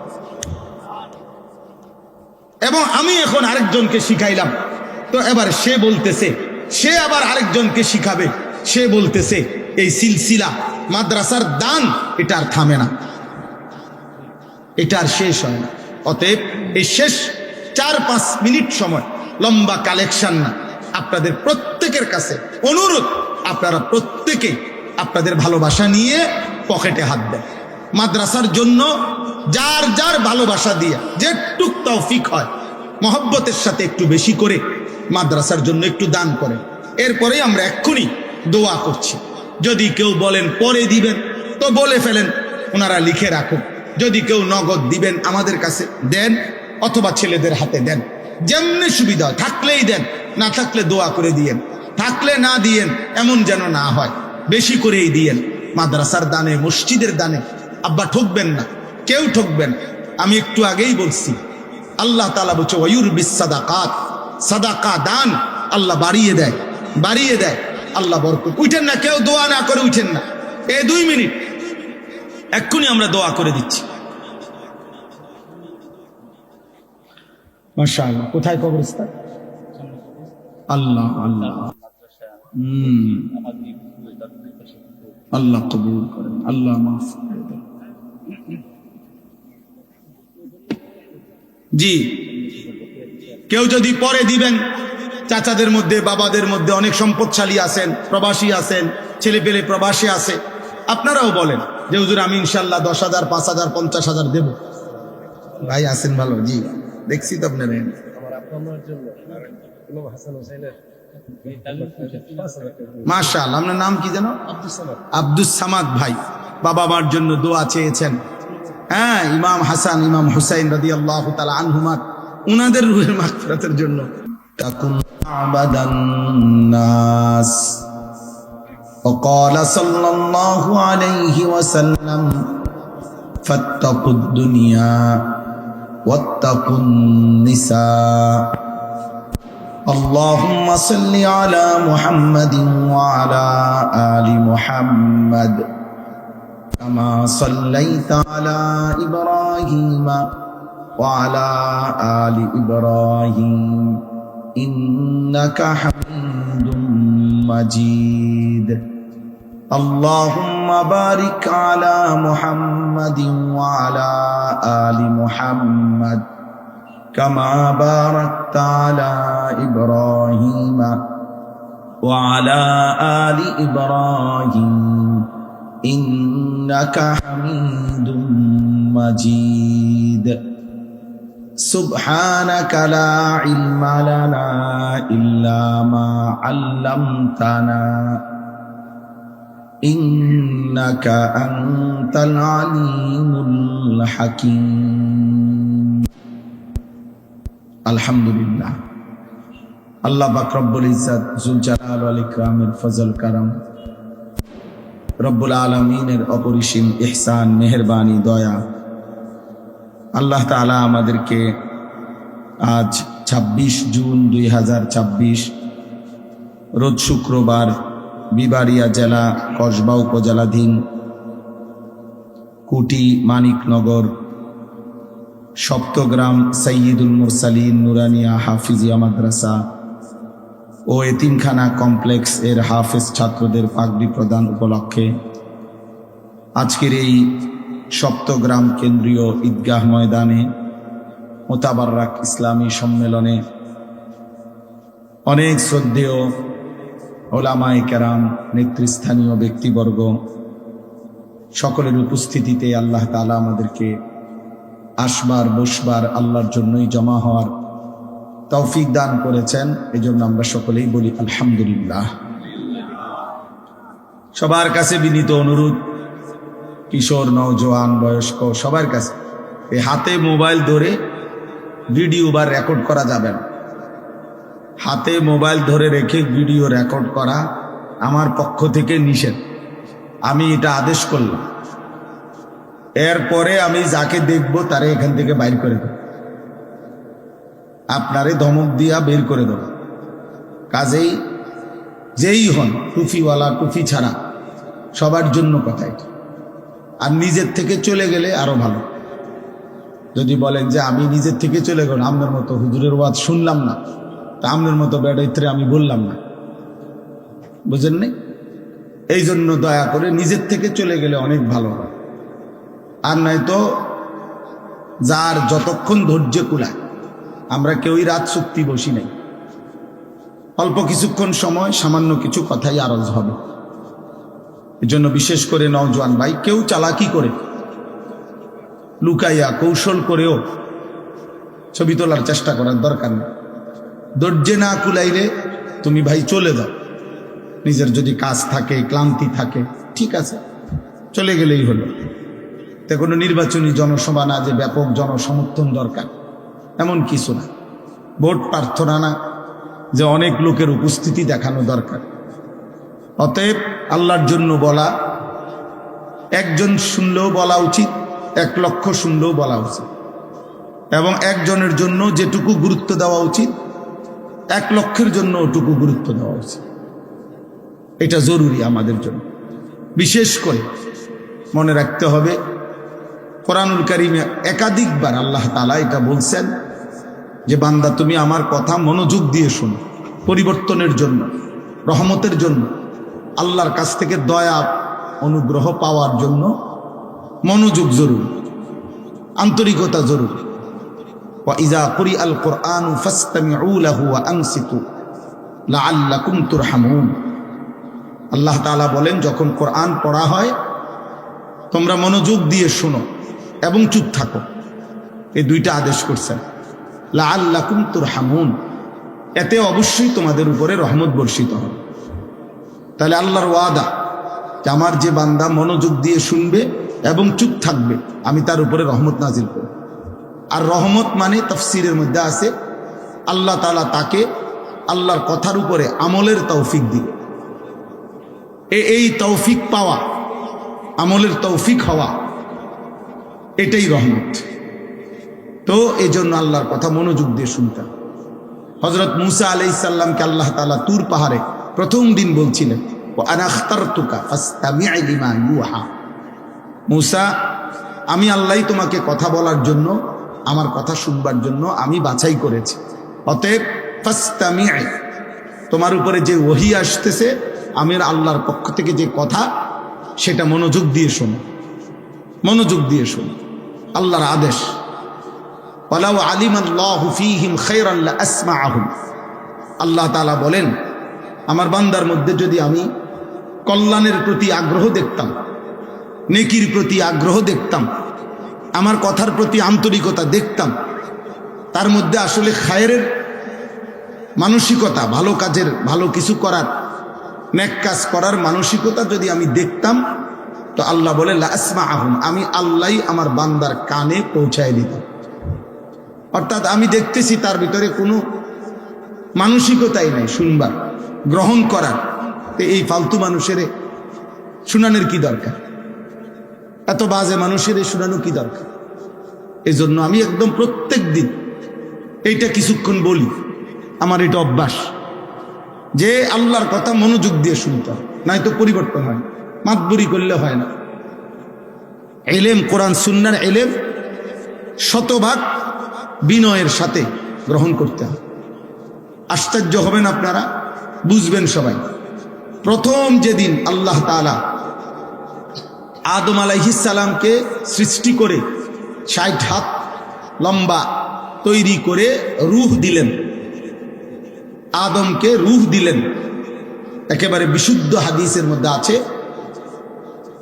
এবং আমি এখন আরেকজনকে শিখাইলাম, তো এবার সে বলতেছে, সে আবার আরেকজনকে শিখাবে, সে বলতেছে, এই সিলসিলা মাদ্রাসার দান এটা আর থামে না, এটা আর শেষ হয় না। অতএব এই শেষ 4-5 মিনিট সময় লম্বা কালেকশন না, আপনাদের প্রত্যেকের কাছে অনুরোধ, আপনারা প্রত্যেকে আপনাদের ভালোবাসা নিয়ে পকেটে হাত দেন। মাদ্রাসার জন্য যার যার ভালোবাসা দিয়ে যেটুক তৌফিক হয়, মহব্বতের সাথে একটু বেশি করে মাদ্রাসার জন্য একটু দান করেন। এরপরে আমরা এক্ষুনি দোয়া করছি। যদি কেউ বলেন পরে দিবেন, তো বলে ফেলেন, ওনারা লিখে রাখুন। যদি কেউ নগদ দিবেন আমাদের কাছে দেন, অথবা ছেলেদের হাতে দেন, যেমনি সুবিধা হয়। থাকলেই দেন, না থাকলে দোয়া করে দিয়েন, থাকলে না দিয়েন এমন যেন না হয়, বেশি করেই দিয়েন। মাদ্রাসার দানে, মসজিদের দানে আব্বা ঠকবেন না, কেউ ঠকবেন। আমি একটু আগেই বলছি, আল্লাহ তাআলা বলছে ওয়ায়ুরবিস সাদাকাত, সাদাকা দান আল্লাহ বাড়িয়ে দেয়, বাড়িয়ে দেয় আল্লাহ বরকত। উঠেন না, কেউ দোয়া না করে উঠেন না। এই 2 মিনিট এক্ষুনি আমরা দোয়া করে দিচ্ছি। মাশাআল্লাহ। কোথায় কবরস্থান? আল্লাহ আল্লাহ, আল্লাহ কবুল করেন, আল্লাহ মাফ করে দেন। জি, কেউ যদি পরে দিবেন, চাচাদের মধ্যে, বাবাদের মধ্যে অনেক সম্পদশালী আছেন, প্রবাসী আছেন, ছেলে পেলে প্রবাসী আছে, আপনারাও বলেন যে হুজুর আমি ইনশাল্লাহ 10,000, 5,000, 50,000 দেব। ভাই আছেন ভালো? জি, দেখছি তো আপনার। মাশাআল্লাহ। আপনার নাম কি যেন? আব্দুস সামাদ ভাই। বাবা মার জন্য দোয়া চেয়েছেন। হ্যাঁ, ইমাম হাসান ইমাম হুসাইন রাদিয়াল্লাহু তাআলা আনহুমা, উনাদের রূহের মাগফিরাতের জন্য। তাকুন আবাদান নাস وقال صلى الله عليه وسلم فاتقوا الدنيا واتقوا النساء اللهم صل على محمد وعلى آل محمد كما صليت على إبراهيم وعلى آل إبراهيم إنك حميد مجيد اللهم بارك على محمد وعلى آل محمد كما باركت على إبراهيم وعلى آل إبراهيم إنك حميد مجيد سبحانك لا علم لنا إلا ما علمتنا إنك أنت العليم الحكيم الحمد لله আল্লাহ পাক রব্বুল ইজ্জত যুল জালাল ওয়াল ইকরামের ফজল কারাম, রব্বুল আলামিনের অপরিসীম ইহসান মেহেরবানি দয়া, আল্লাহ তাআলা আমাদেরকে আজ 26 জুন 2026 রোজ শুক্রবার বিবাড়িয়া জেলা কসবা উপজেলাধীন কুটি মানিকনগর সপ্তগ্রাম সৈয়দুল মুরসালিন নুরানিয়া হাফিজিয়া মাদ্রাসা ও এতিমখানা কমপ্লেক্স এর হাফেজ ছাত্রদের পাগড়ি প্রদান উপলক্ষে আজকের এই সপ্তগ্রাম কেন্দ্রীয় ঈদগাহ ময়দানে মোতাবাররাক ইসলামী সম্মেলনে অনেক শ্রদ্ধেয় ওলামায়ে কেরাম, নেতৃস্থানীয় ব্যক্তিবর্গ সকলের উপস্থিতিতে আল্লাহ তাআলা আমাদেরকে আসবার বসবার আল্লাহর জন্যই জমা হওয়ার তৌফিক দান করেছেন। এজন্য আমরা সকলেই বলি আলহামদুলিল্লাহ। সবার কাছে বিনীত অনুরোধ, কিশোর নওজোয়ান বয়স্ক সবার কাছে, এই হাতে মোবাইল ধরে ভিডিও বা রেকর্ড করা যাবে না। হাতে মোবাইল ধরে রেখে ভিডিও রেকর্ড করা আমার পক্ষ থেকে নিষেধ। আমি এটা আদেশ করলাম, এরপরে আমি যাকে দেখব তারে এখান থেকে বাইর করে দেব, আপনারে ধমক দিয়া বের করে দেব। কাজেই যেই হন, টুফিওয়ালা টুফি ছাড়া, সবার জন্য কথা এটা। আর নিজের থেকে চলে গেলে আরো ভালো। যদি বলেন যে আমি নিজের থেকে চলে গেলাম, আপনার মতো হুজুরের ওয়াজ শুনলাম না, তা আপনার মতো বেড়াইতে আমি বললাম না, বুঝেন নাই? এই জন্য দয়া করে নিজের থেকে চলে গেলে অনেক ভালো হয়। আর নয়তো যার যতক্ষণ ধৈর্য কুলায়, আমরা কেউই রাত চুক্তি বসি নাই, অল্প কিছুক্ষণ সময় সামান্য কিছু কথাই আরজ হবে। এজন্য বিশেষ করে নওজোয়ান ভাই, কেউ চালাকি করে লুকাইয়া কৌশল করেও ছবি তোলার চেষ্টা করার দরকার নেই। ধৈর্যে না কুলাইলে তুমি ভাই চলে যাও। নিজের যদি কাজ থাকে, ক্লান্তি থাকে, ঠিক আছে, চলে গেলেই হলো। তে কোনো নির্বাচনী জনসভা না যে ব্যাপক জনসমর্থন দরকার, এমন কিছু না। ভোট প্রার্থনা না যে অনেক লোকের উপস্থিতি দেখানো দরকার। অতএব আল্লাহর জন্য বলা, একজন শুনলেও বলা উচিত, 1 লক্ষ শুনলেও বলা উচিত, এবং একজনের জন্য যেটুকু গুরুত্ব দেওয়া উচিত 1 লক্ষের জন্য ওটুকু গুরুত্ব দেওয়া উচিত। এটা জরুরি আমাদের জন্য। বিশেষ করে মনে রাখতে হবে, কোরআনুল কারীমে একাধিকবার আল্লাহ তাআলা এটা বলছেন যে বান্দা তুমি আমার কথা মনোযোগ দিয়ে শোনো, পরিবর্তনের জন্য, রহমতের জন্য, আল্লাহর কাছ থেকে দয়া অনুগ্রহ পাওয়ার জন্য মনোযোগ জরুরি, আন্তরিকতা জরুরি। ওয়া ইযা কুরিআল কুরআনু ফাসতামিউ লাহু ওয়া আনসিতু লাআল্লাকুম তুরহামুন। আল্লাহ তাআলা বলেন, যখন কোরআন পড়া হয় তোমরা মনোযোগ দিয়ে শোনো এবং চুপ থাকো। এই 2টা আদেশ করছেন, লাআল্লাকুম তুরহামুন, এতে অবশ্যই তোমাদের উপরে রহমত বর্ষিত হবে। তাহলে আল্লাহর ওয়াদা, যে আমার যে বান্দা মনোযোগ দিয়ে শুনবে এবং চুপ থাকবে, আমি তার উপরে রহমত নাজিল করব। আর রহমত মানে তাফসীরের মধ্যে আছে আল্লাহ তাআলা তাকে আল্লাহর কথার উপরে আমলের তৌফিক দিবে। এই তৌফিক পাওয়া, আমলের তৌফিক হওয়া, এটাই রহমত। তো এই জন্য আল্লাহর কথা মনোযোগ দিয়ে শুনতাম। হযরত মূসা আলাইহিস সালামকে আল্লাহ তাআলা তুর পাহাড়ে প্রথম দিন বলছিলেন, ওয়া আনা আখতারতুকা ফাসতামি' লিমা ইউহা। মূসা, আমি আল্লাহই তোমাকে কথা বলার জন্য, আমার কথা শুনবার জন্য আমি বাছাই করেছি, অতএব ফাসতামি', তোমার উপরে যে ওহী আসতেছে আমির আল্লাহর পক্ষ থেকে যে কথা, সেটা মনোযোগ দিয়ে শোনো, মনোযোগ দিয়ে শোনো। আল্লাহর আদেশ, ওয়ালাউ আলিমাল্লাহু ফীহিম খায়রান লাআসমাআহুম। আল্লাহ তাআলা বলেন, আমার বান্দার মধ্যে যদি আমি কল্যাণের প্রতি আগ্রহ দেখতাম, নেকির প্রতি আগ্রহ দেখতাম, আমার কথার প্রতি আন্তরিকতা দেখতাম, তার মধ্যে আসলে খায়রের মানসিকতা, ভালো কাজের, ভালো কিছু করার, নেক কাজ করার মানসিকতা যদি আমি দেখতাম, তো আল্লাহ বলে লাআসমাআহুম, আমি আল্লাহই আমার বান্দার কানে পৌঁছায় দিতাম। অর্থাৎ আমি দেখতেছি তার ভিতরে কোনো মানসিকতাই নাই শুনবার, গ্রহণ করার। এই ফালতু মানুষের শুনানোর কি দরকার? এত বাজে মানুষের শুনানো কি দরকার? এই জন্য আমি একদম প্রত্যেক দিন এইটা কিছুক্ষণ বলি, আমার এটা অভ্যাস যে আল্লাহর কথা মনোযোগ দিয়ে শুনতাম, নাই তো পরিবর্তন হয়, মাতবুরি করলে হয় না। এলেম, কোরআন সুন্নাহর এলেম শতভাগ বিনয়ের সাথে গ্রহণ করতে হবে। আশ্চর্য হবেন আপনারা, বুঝবেন সবাই। প্রথম যেদিন আল্লাহ তাআলা আদম আলাইহিস সালামকে সৃষ্টি করে ৬০ হাত লম্বা তৈরি করে রূহ দিলেন, আদমকে রূহ দিলেন, একেবারে বিশুদ্ধ হাদিসের মধ্যে আছে।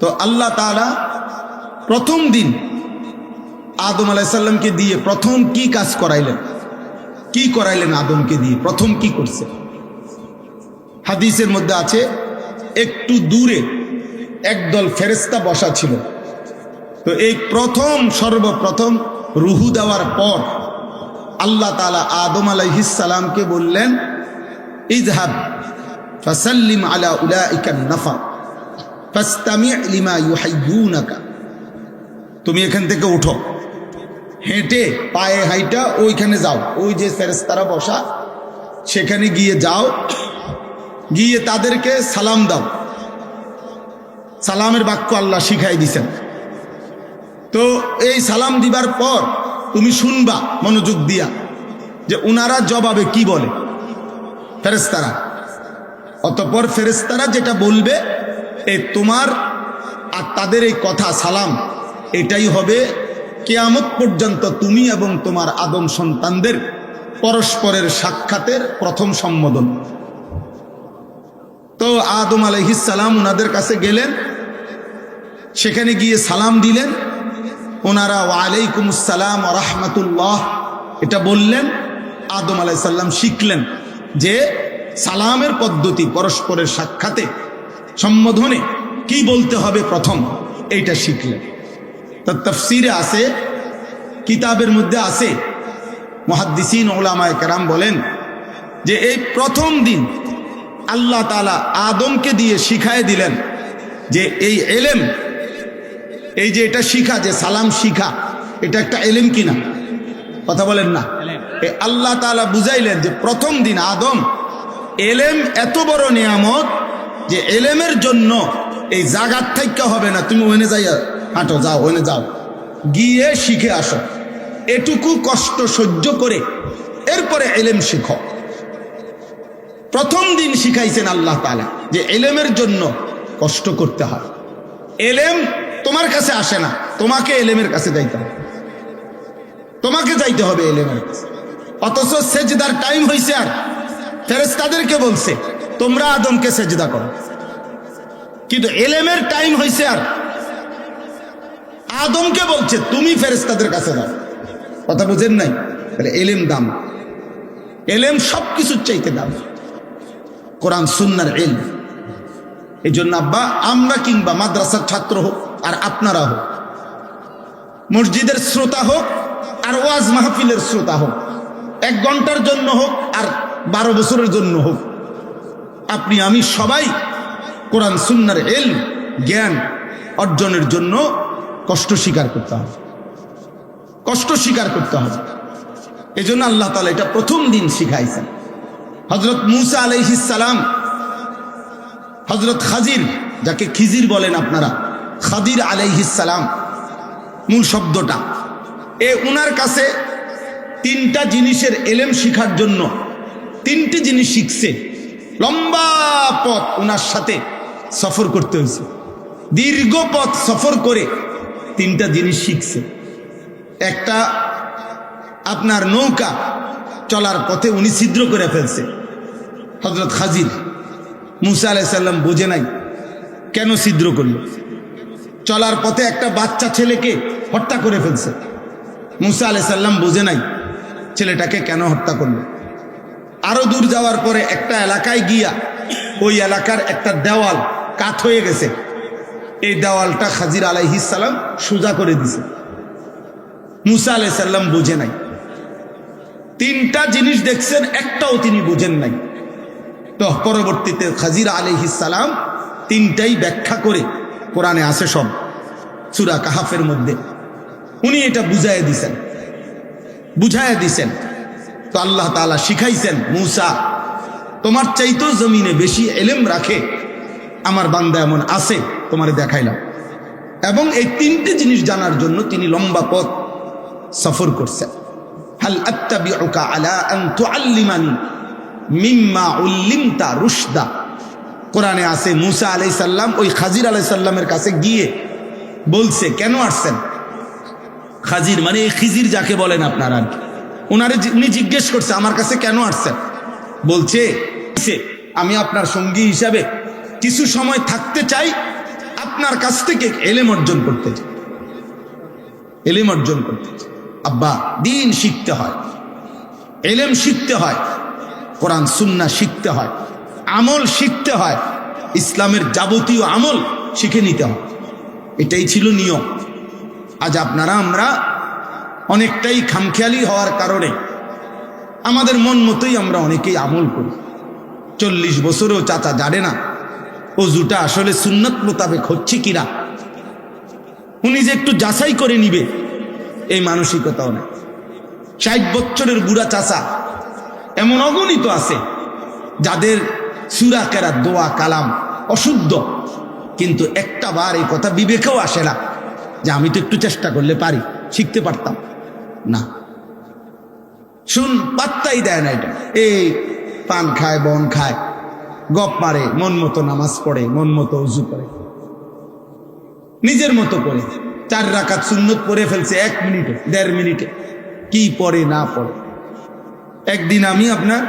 তো আল্লাহ তাআলা প্রথম দিন আদম আলাইহিস সালামকে দিয়ে প্রথম কি কাজ করাইলেন, কি করাইলেন আদমকে দিয়ে? প্রথম কি করছে? হাদিসের মধ্যে আছে, একটু দূরে একদল ফেরেশতা বসা ছিল। তো এই প্রথম, সর্বপ্রথম রুহু দেওয়ার পর আল্লাহ তাআলা আদম আলাইহিস সালামকে বললেন, ইযহাব ফাসাল্লিম আলা উলাইকা নাফার ফাসতামি' লিমা ইউহাইয়ুনাকা। তুমি এখান থেকে উঠো, হেঁটে পায়ে হাইটা ওইখানে যাও, ওই যে ফেরেশতারা বসা সেখানে গিয়ে যাও, গিয়ে তাদেরকে সালাম দাও। সালামের বাক্য আল্লাহ শিখাই দিছেন। তো এই সালাম দিবার পর তুমি শুনবা মনোযোগ দিয়া যে উনারা জবাবে কি বলে ফেরেশতারা। অতঃপর ফেরেশতারা যেটা বলবে, এই তোমার আর তাদের এই কথা, সালাম, এটাই হবে কিয়ামত পর্যন্ত তুমি এবং তোমার আদম সন্তানদের পরস্পরের সাক্ষাতের প্রথম সম্বোধন। তো আদম আলাইহিস সালাম ওনাদের কাছে গেলেন, সেখানে গিয়ে সালাম দিলেন। ওনারা ওয়ালাইকুমুস সালাম ওয়া রাহমাতুল্লাহ এটা বললেন। আদম আলাইহিস সালাম শিখলেন যে সালামের পদ্ধতি, পরস্পরের সাক্ষাতে সম্বোধনে কি বলতে হবে প্রথম, এইটা শিখলেন। তো তাফসীরে আছে, কিতাবের মধ্যে আছে, মুহাদ্দিসিন উলামায়ে কেরাম বলেন যে এই প্রথম দিন আল্লাহ তাআলা আদমকে দিয়ে শিখায় দিলেন যে এই এলেম, এই যে এটা শিখা, যে সালাম শিখা, এটা একটা এলেম কিনা? কথা বলেন না। আল্লাহ তাআলা বুঝাইলেন যে প্রথম দিন আদম, এলেম এত বড় নিয়ামত যে এলেমের জন্য এই জাগাত থাইকা হবে না, তুমি ওখানে যাইয়া হাঁটো, যাও ওখানে যাও, গিয়ে শিখে আসো, এটুকু কষ্ট সহ্য করে এরপরে এলেম শিখো। প্রথম দিন শিখাইছেন আল্লাহ তাআলা যে এলেমের জন্য কষ্ট করতে হয়। এলেম তোমার কাছে আসে না, তোমাকে এলেমের কাছে যাইতে হবে, তোমাকে যাইতে হবে এলেমের কাছে। অথচ সেজদার টাইম হয়েছে, আর ফেরেশতাদেরকে বলছে তোমরা আদমকে সেজদা করো, কিন্তু এলেমের টাইম হয়েছে আর আদমকে বলছে তুমি ফেরেশতাদের কাছে যাও। কথা বুঝেন নাই? তাহলে এলেম দাম, এলেম সব কিছুর চাইতে দাম, কোরআন সুন্নাহর ইলম। এই জন্য আব্বা, আমরা কিংবা মাদ্রাসার ছাত্র হোক আর আপনারা হোক, মসজিদের শ্রোতা হোক আর ওয়াজ মাহফিলের শ্রোতা হোক, 1 ঘন্টার জন্য হোক আর 12 বছরের জন্য হোক, আপনি আমি সবাই কোরআন সুন্নাহর ইলম জ্ঞান অর্জনের জন্য কষ্ট স্বীকার করতে হবে, কষ্ট স্বীকার করতে হবে। এই জন্য আল্লাহ তাআলা এটা প্রথম দিন শিখাইছেন। হযরত মূসা আলাইহিস সালাম, হযরত খাজির, যাকে খিজির বলেন আপনারা, খাদির আলাইহিস সালাম মূল শব্দটা, উনার কাছে 3টা জিনিসের এলেম শিখার জন্য 3টে জিনিস শিখছে। লম্বা পথ উনার সাথে সফর করতে হয়েছে, দীর্ঘ পথ সফর করে 3টা জিনিস শিখছে। একটা, আপনার নৌকা চলার পথে উনি ছিদ্র করে ফেলছে হযরত খাজির। মূসা আলাইহিস সালাম বোঝে নাই কেন ছিদ্র করল। চলার পথে একটা বাচ্চা ছেলেকে হত্যা করে ফেলছে। মূসা আলাইহিস সালাম বোঝে নাই ছেলেটাকে কেন হত্যা করল। আরো দূর যাওয়ার পরে একটা এলাকায় গিয়া ওই এলাকার একটা দেওয়াল কাঠ হয়ে গেছে, এই দেওয়ালটা খাজির আলাইহিস সালাম সোজা করে দিছে। মূসা আলাইহিস সালাম বোঝে নাই। 3টা জিনিস দেখছেন, একটাও তিনি বোঝেন নাই। তো পরবর্তীতে খাজির আলাইহিস সালাম 3টাই ব্যাখ্যা করে, কোরআনে আছে সব, সূরা কাহাফের মধ্যে উনি এটা বুঝাইয়া দিছেন। তো আল্লাহ তাআলা শিখাইছেন, মূসা তোমার চাইতেও জমিনে বেশি ইলম রাখে আমার বান্দা এমন আছে, তোমারে দেখাইলাম। এবং এই 3টে জিনিস জানার জন্য তিনি লম্বা পথ সফর করছেন। হাল আত্তাবিউকা আলা আন তুআল্লিমানি মিম্মা উল্লিমতা রুশদা। কোরআনে আছে মূসা আলাইহিস সালাম ওই খাজির আলাইহিস সালামের কাছে গিয়ে বলছে, কেন আসছেন? খাজির মানে এই খিজির যাকে বলেন আপনারা, উনি জিজ্ঞেস করছে আমার কাছে কেন আসছেন? বলছে, আমি আপনার সঙ্গী হিসাবে কিছু সময় থাকতে চাই, আপনার কাছ থেকে ইলম অর্জন করতে চাই, ইলম অর্জন করতে চাই। আব্বা, দিন শিখতে হয়, ইলম শিখতে হয়, কোরআন সুন্নাহ শিখতে হয়, আমল শিখতে হয়, ইসলামের যাবতীয় আমল শিখে নিতে হয়। এটাই ছিল নিয়ম। আজ আমরা অনেকটাই খামখেয়ালি হওয়ার কারণে আমাদের মন মতোই আমরা অনেকেই আমল করি। 40 বছরেও চাচা জানে না অজুটা আসলে সুন্নত মোতাবেক হচ্ছে কিনা, উনি যে একটু যাচাই করে নিবে এই মানসিকতাও নেই। 60 বছরের বুড়া চাচা এমন অগণিত আছে যাদের সূরা কেরাত, দোয়া, কালাম অশুদ্ধ, কিন্তু একটা বার এই কথা বিবেকেও আসে না যে আমি তো একটু চেষ্টা করলে পারি, শিখতে পারতাম না। পাত্তাই দেয় না এটা। এই পান খায়, বন খায়, গপ মারে, মন মতো নামাজ পড়ে, মন মতো উজু করে, নিজের মতো করে 4 রাকাত সুন্নত পড়ে ফেলছে 1 মিনিটে, 1.5 মিনিটে। কি পড়ে না পড়ে। একদিন আমি আপনার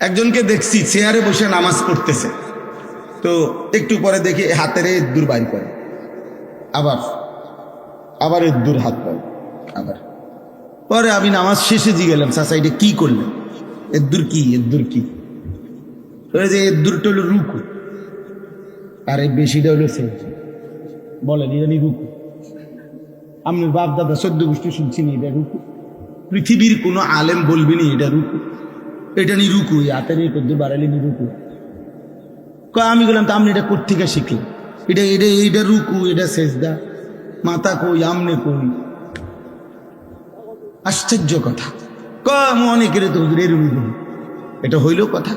একজনকে দেখছি চেয়ারে বসে নামাজ পড়তেছে, তো একটু পরে দেখি হাতের ইদ্দুর বাইর করে, আবার ইদ্দুর হাত পায়, আবার পরে আমি নামাজ শেষে জিগেলাম, চাচা এটা কি করলেন? ইদ্দুর কি? যে ইদ্দুরটা হলো রুকু, আর এই বেশিটা হলো সেজদা। বলেন এটা নি রুকু? আপনার বাপ দাদা 14 গোষ্ঠী শুনছিনি এটা রুকু? পৃথিবীর কোনো আলেম বলবিনি এটা রুকু, এটা নি রুকু, হাতের ইদ্দুর বাড়ালে নি রুকু। আমি বললাম, তা আপনি এটা কোত্থেকে শিখলেন? এটা রুকু, এটা সেজদা, মাথা কই, আমনে কই? আশ্চর্য কথা। অনেকের তো এরকম, এটা হইল কথা?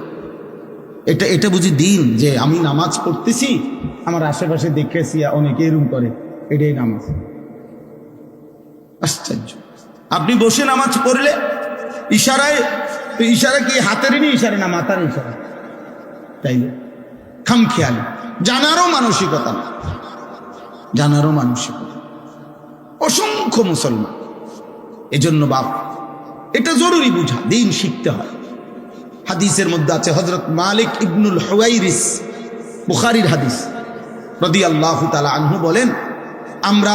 এটা বুঝি দিন যে আমি নামাজ পড়তেছি, আমার আশেপাশে দেখেছি অনেকে এরকম করে, এটাই নামাজ? আশ্চর্য। আপনি বসে নামাজ পড়লে ইশারা কি হাতেরই নি ইশারা না মাথার ইশারা? তাই খামখেয়ালি, জানারও মানসিকতা না, জানারও মানসিকতা। অসংখ্য মুসলমান। এজন্য বাপ, এটা জরুরি বুঝা, দিন শিখতে হয়। হাদিসের মধ্যে আছে, হযরত মালিক ইবনুল হুয়াইরিস, বুখারীর হাদিস, রাদিয়াল্লাহু তাআলা আনহু বলেন, আমরা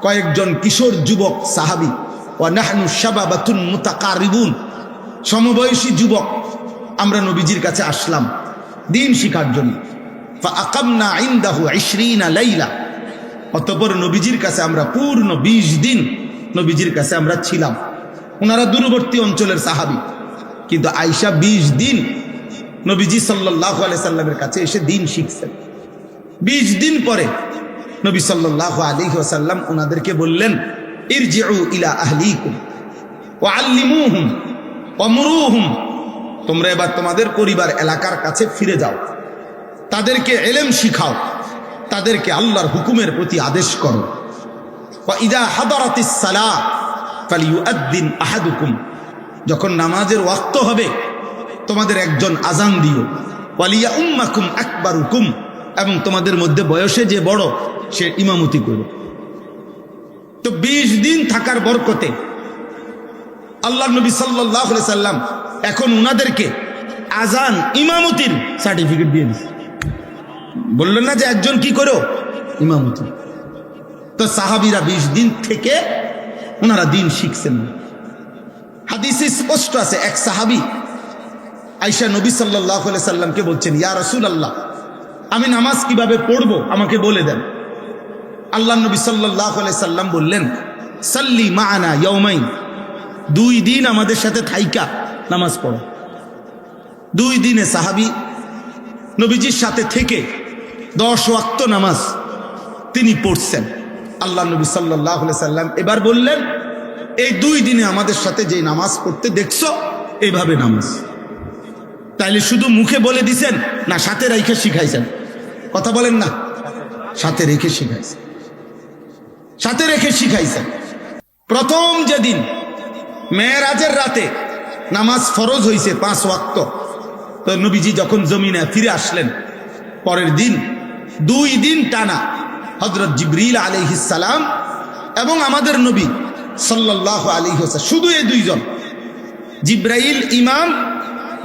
কয়েকজন কিশোর যুবক সাহাবী ওয়া নাহনু শাবাবাতুন মুতাকারিবুন, সমবয়সী যুবক আমরা নবীজির কাছে আসলাম দিন শিখার জন্য। ফাআকামনা ইনদাহু 20 লাইলা, অতঃপর নবীজির কাছে আমরা পূর্ণ 20 দিন নবীজির কাছে আমরা ছিলাম। ওনারা দূরবর্তী অঞ্চলের সাহাবী, কিন্তু আয়েশা 20 দিন নবীজি সাল্লাল্লাহু আলাইহি সাল্লামের কাছে এসে দিন শিখছেন। 20 দিন পরে নবী সাল্লাল্লাহু আলাইহি ওয়াসাল্লাম ওনাদেরকে বললেন, ইরজিউ ইলা আহলিকুম ওয়া আল্লিমুহুম ওয়ামুরুহুম, তোমরা এবার তোমাদের পরিবার এলাকার কাছে ফিরে যাও, তাদেরকে ইলম শিখাও, তাদেরকে আল্লাহর হুকুমের প্রতি আদেশ করো। ওয়া ইযা হাদারাতিস সালাহ ফালিয়ুআদ্দিন আহাদুকুম, যখন নামাজের ওয়াক্ত হবে তোমাদের একজন আজান দিও। ওয়ালিয়া উম্মাকুম আকবারুকুম, এবং তোমাদের মধ্যে বয়সে যে বড় সে ইমামতি করবে। তো 20 দিন থাকার বরকতে আল্লাহ নবী সাল্লাল্লাহু আলাইহি সাল্লাম এখন উনাদেরকে আজান ইমামতির সার্টিফিকেট দিয়ে দিচ্ছে। বললেন না যে একজন কি করো ইমামতি। তো সাহাবীরা 20 দিন থেকে ওনারা দিন শিখছেন। হাদিসে স্পষ্ট আছে, এক সাহাবী আয়েশা নবী সাল্লাল্লাহু আলাইহি সাল্লামকে বলছেন, ইয়া রাসূলুল্লাহ, আমি নামাজ কিভাবে পড়বো আমাকে বলে দেন। আল্লাহ নবী সাল্লাল্লাহু আলাইহি সাল্লাম বললেন, সাল্লি মা'ানা ইয়াওমাইন, 2 দিন আমাদের সাথে থাইকা নামাজ পড়ো। 2 দিনে সাহাবী নবীজির সাথে থেকে 10 ওয়াক্ত নামাজ তিনি পড়ছেন। আল্লাহ নবী সাল্লাল্লাহু আলাইহি সাল্লাম এবার বললেন, এই 2 দিনে আমাদের সাথে যে নামাজ পড়তে দেখছো এইভাবে নামাজ। তাইলে শুধু মুখে বলে দিছেন না সাথে রেখে শিখাইছেন? কথা বলেন না, সাথে রেখে শিখাইছেন, সাথে রেখে শিখাইছেন। প্রথম যেদিন মেরাজের রাতে নামাজ ফরজ হয়েছে 5 ওয়াক্ত, তো নবীজি যখন জমিনে ফিরে আসলেন পরের দিন 2 দিন টানা হযরত জিবরিল আলাইহিস সালাম এবং আমাদের নবী সাল্লাল্লাহু আলাইহি ওয়াসাল্লাম, শুধু এই 2 জন, জিবরাইল ইমাম,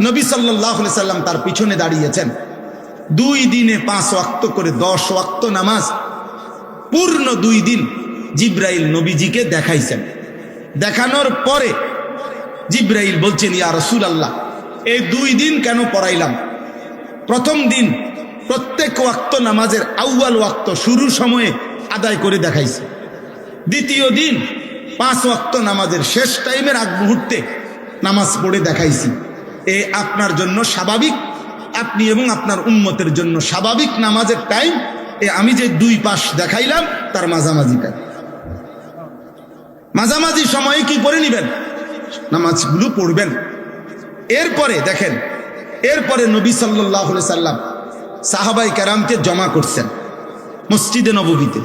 নবী সাল্লাল্লাহু আলাইহি সাল্লাম তার পিছনে দাঁড়িয়েছেন। 2 দিনে 5 ওয়াক্ত করে 10 ওয়াক্ত নামাজ পূর্ণ 2 দিন জিবরাইল নবীজিকে দেখাইছেন। দেখানোর পরে জিবরাইল বলছেন, ইয়া রাসূলুল্লাহ, এই 2 দিন কেন পড়াইলাম? প্রথম দিন প্রত্যেক ওয়াক্ত নামাজের আউয়াল ওয়াক্ত শুরুর সময়ে আদায় করে দেখাইছে। দ্বিতীয় দিন 5 ওয়াক্ত নামাজের শেষ টাইমের আগ মুহূর্তে নামাজ পড়ে দেখাইছি। এ আপনার জন্য স্বাভাবিক, আপনি এবং আপনার উম্মতের জন্য স্বাভাবিক নামাজের টাইম। এ আমি যে 2 পাশ দেখাইলাম তার মাঝামাঝিটা, মাঝামাঝি সময়ে কি করে নেবেন, নামাজগুলো পড়বেন। এরপরে দেখেন, এরপরে নবী সাল্লাল্লাহু আলাইহি সাল্লাম সাহাবায়ে কেরামকে জমা করছেন মসজিদে নববীতে,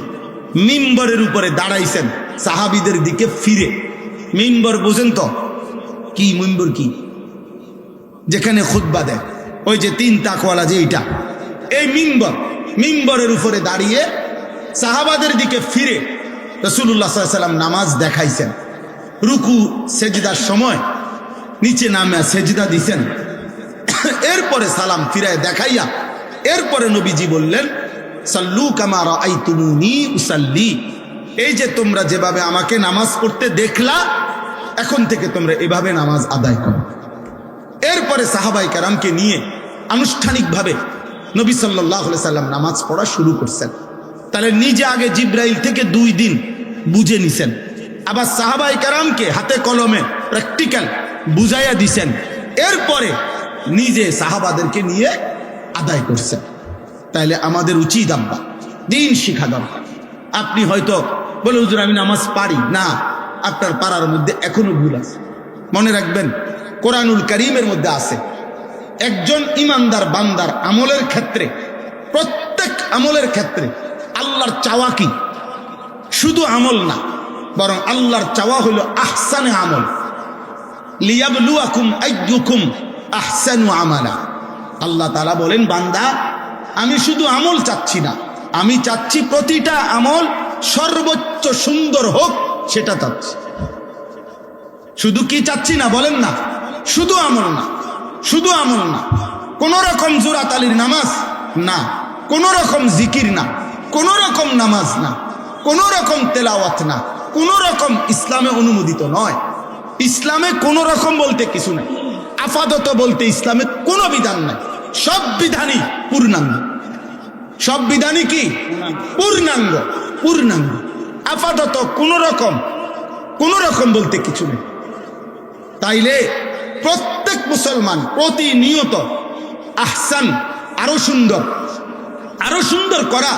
মিম্বরের উপরে দাঁড়াইছেন সাহাবীদের দিকে ফিরে। মিম্বর বোঝেন তো কি? মিম্বর কি? যেখানে খুতবা দেয়, ওই যে 3 তাকওয়ালা যে এইটা, এই মিম্বর, মিম্বরের উপরে দাঁড়িয়ে সাহাবাদের দিকে ফিরে রাসূলুল্লাহ সাল্লাল্লাহু আলাইহি ওয়াসাল্লাম নামাজ দেখাইছেন। রুকু সেজদার সময় নিচে নামে সেজদা দিছেন। এরপরে সালাম ফিরায় দেখাইয়া এরপরে নবীজি বললেন, সাল্লু কামা রাআইতুমুনি উসাল্লি, এই যে তোমরা যেভাবে আমাকে নামাজ পড়তে দেখলা, এখন থেকে তোমরা এভাবে নামাজ আদায় করো। এরপরে সাহাবায়ে কেরামকে নিয়ে আনুষ্ঠানিকভাবে নবী সাল্লাল্লাহু আলাইহি সাল্লাম নামাজ পড়া শুরু করছেন। তাহলে নিজে আগে জিবরাইল থেকে 2 দিন বুঝে নিছেন, আবার সাহাবায়ে কেরামকে হাতে কলমে প্র্যাকটিক্যাল বুঝাইয়া দিছেন। এরপরে নিজে সাহাবাদেরকে নিয়ে আদায় করছেন। তাইলে আমাদের উচিত আব্বা দিন শিখা দরকার। আপনি হয়তো বলে, হুজুর আমি নামাজ পারি না, আপনার পারার মধ্যে এখনো ভুল আছে। মনে রাখবেন, কোরআনুল কারীমের মধ্যে আছে, একজন ইমানদার বান্দার আমলের ক্ষেত্রে, প্রত্যেক আমলের ক্ষেত্রে আল্লাহর চাওয়া কি? শুধু আমল না, বরং আল্লাহর চাওয়া হলো আহসানে আমল, লিয়াবলুয়াকুম আইয়ুকুম আহসানু আমালা। আল্লাহ তাআলা বলেন, বান্দা আমি শুধু আমল চাচ্ছি না, আমি চাচ্ছি প্রতিটা আমল সর্বোচ্চ সুন্দর হোক, সেটা চাচ্ছি। শুধু কি চাচ্ছি না বলেন না, শুধু আমল না, শুধু আমল না, কোন রকম জোরাতালির নামাজ না, কোন রকম জিকির না, কোন রকম নামাজ না, কোন রকম তেলাওয়াত না, কোনো রকম ইসলামে অনুমোদিত নয়। ইসলামে কোনো রকম বলতে কিছু নাই, আপাতত বলতে ইসলামে কোনো বিধান নাই। সব বিধানই পূর্ণাঙ্গ, সব বিধানই কি পূর্ণাঙ্গ, পূর্ণাঙ্গ। আপাতত কোনো রকম বলতে কিছু নেই। তাইলে প্রত্যেক মুসলমান প্রতিনিয়ত আহসান, আরো সুন্দর করা,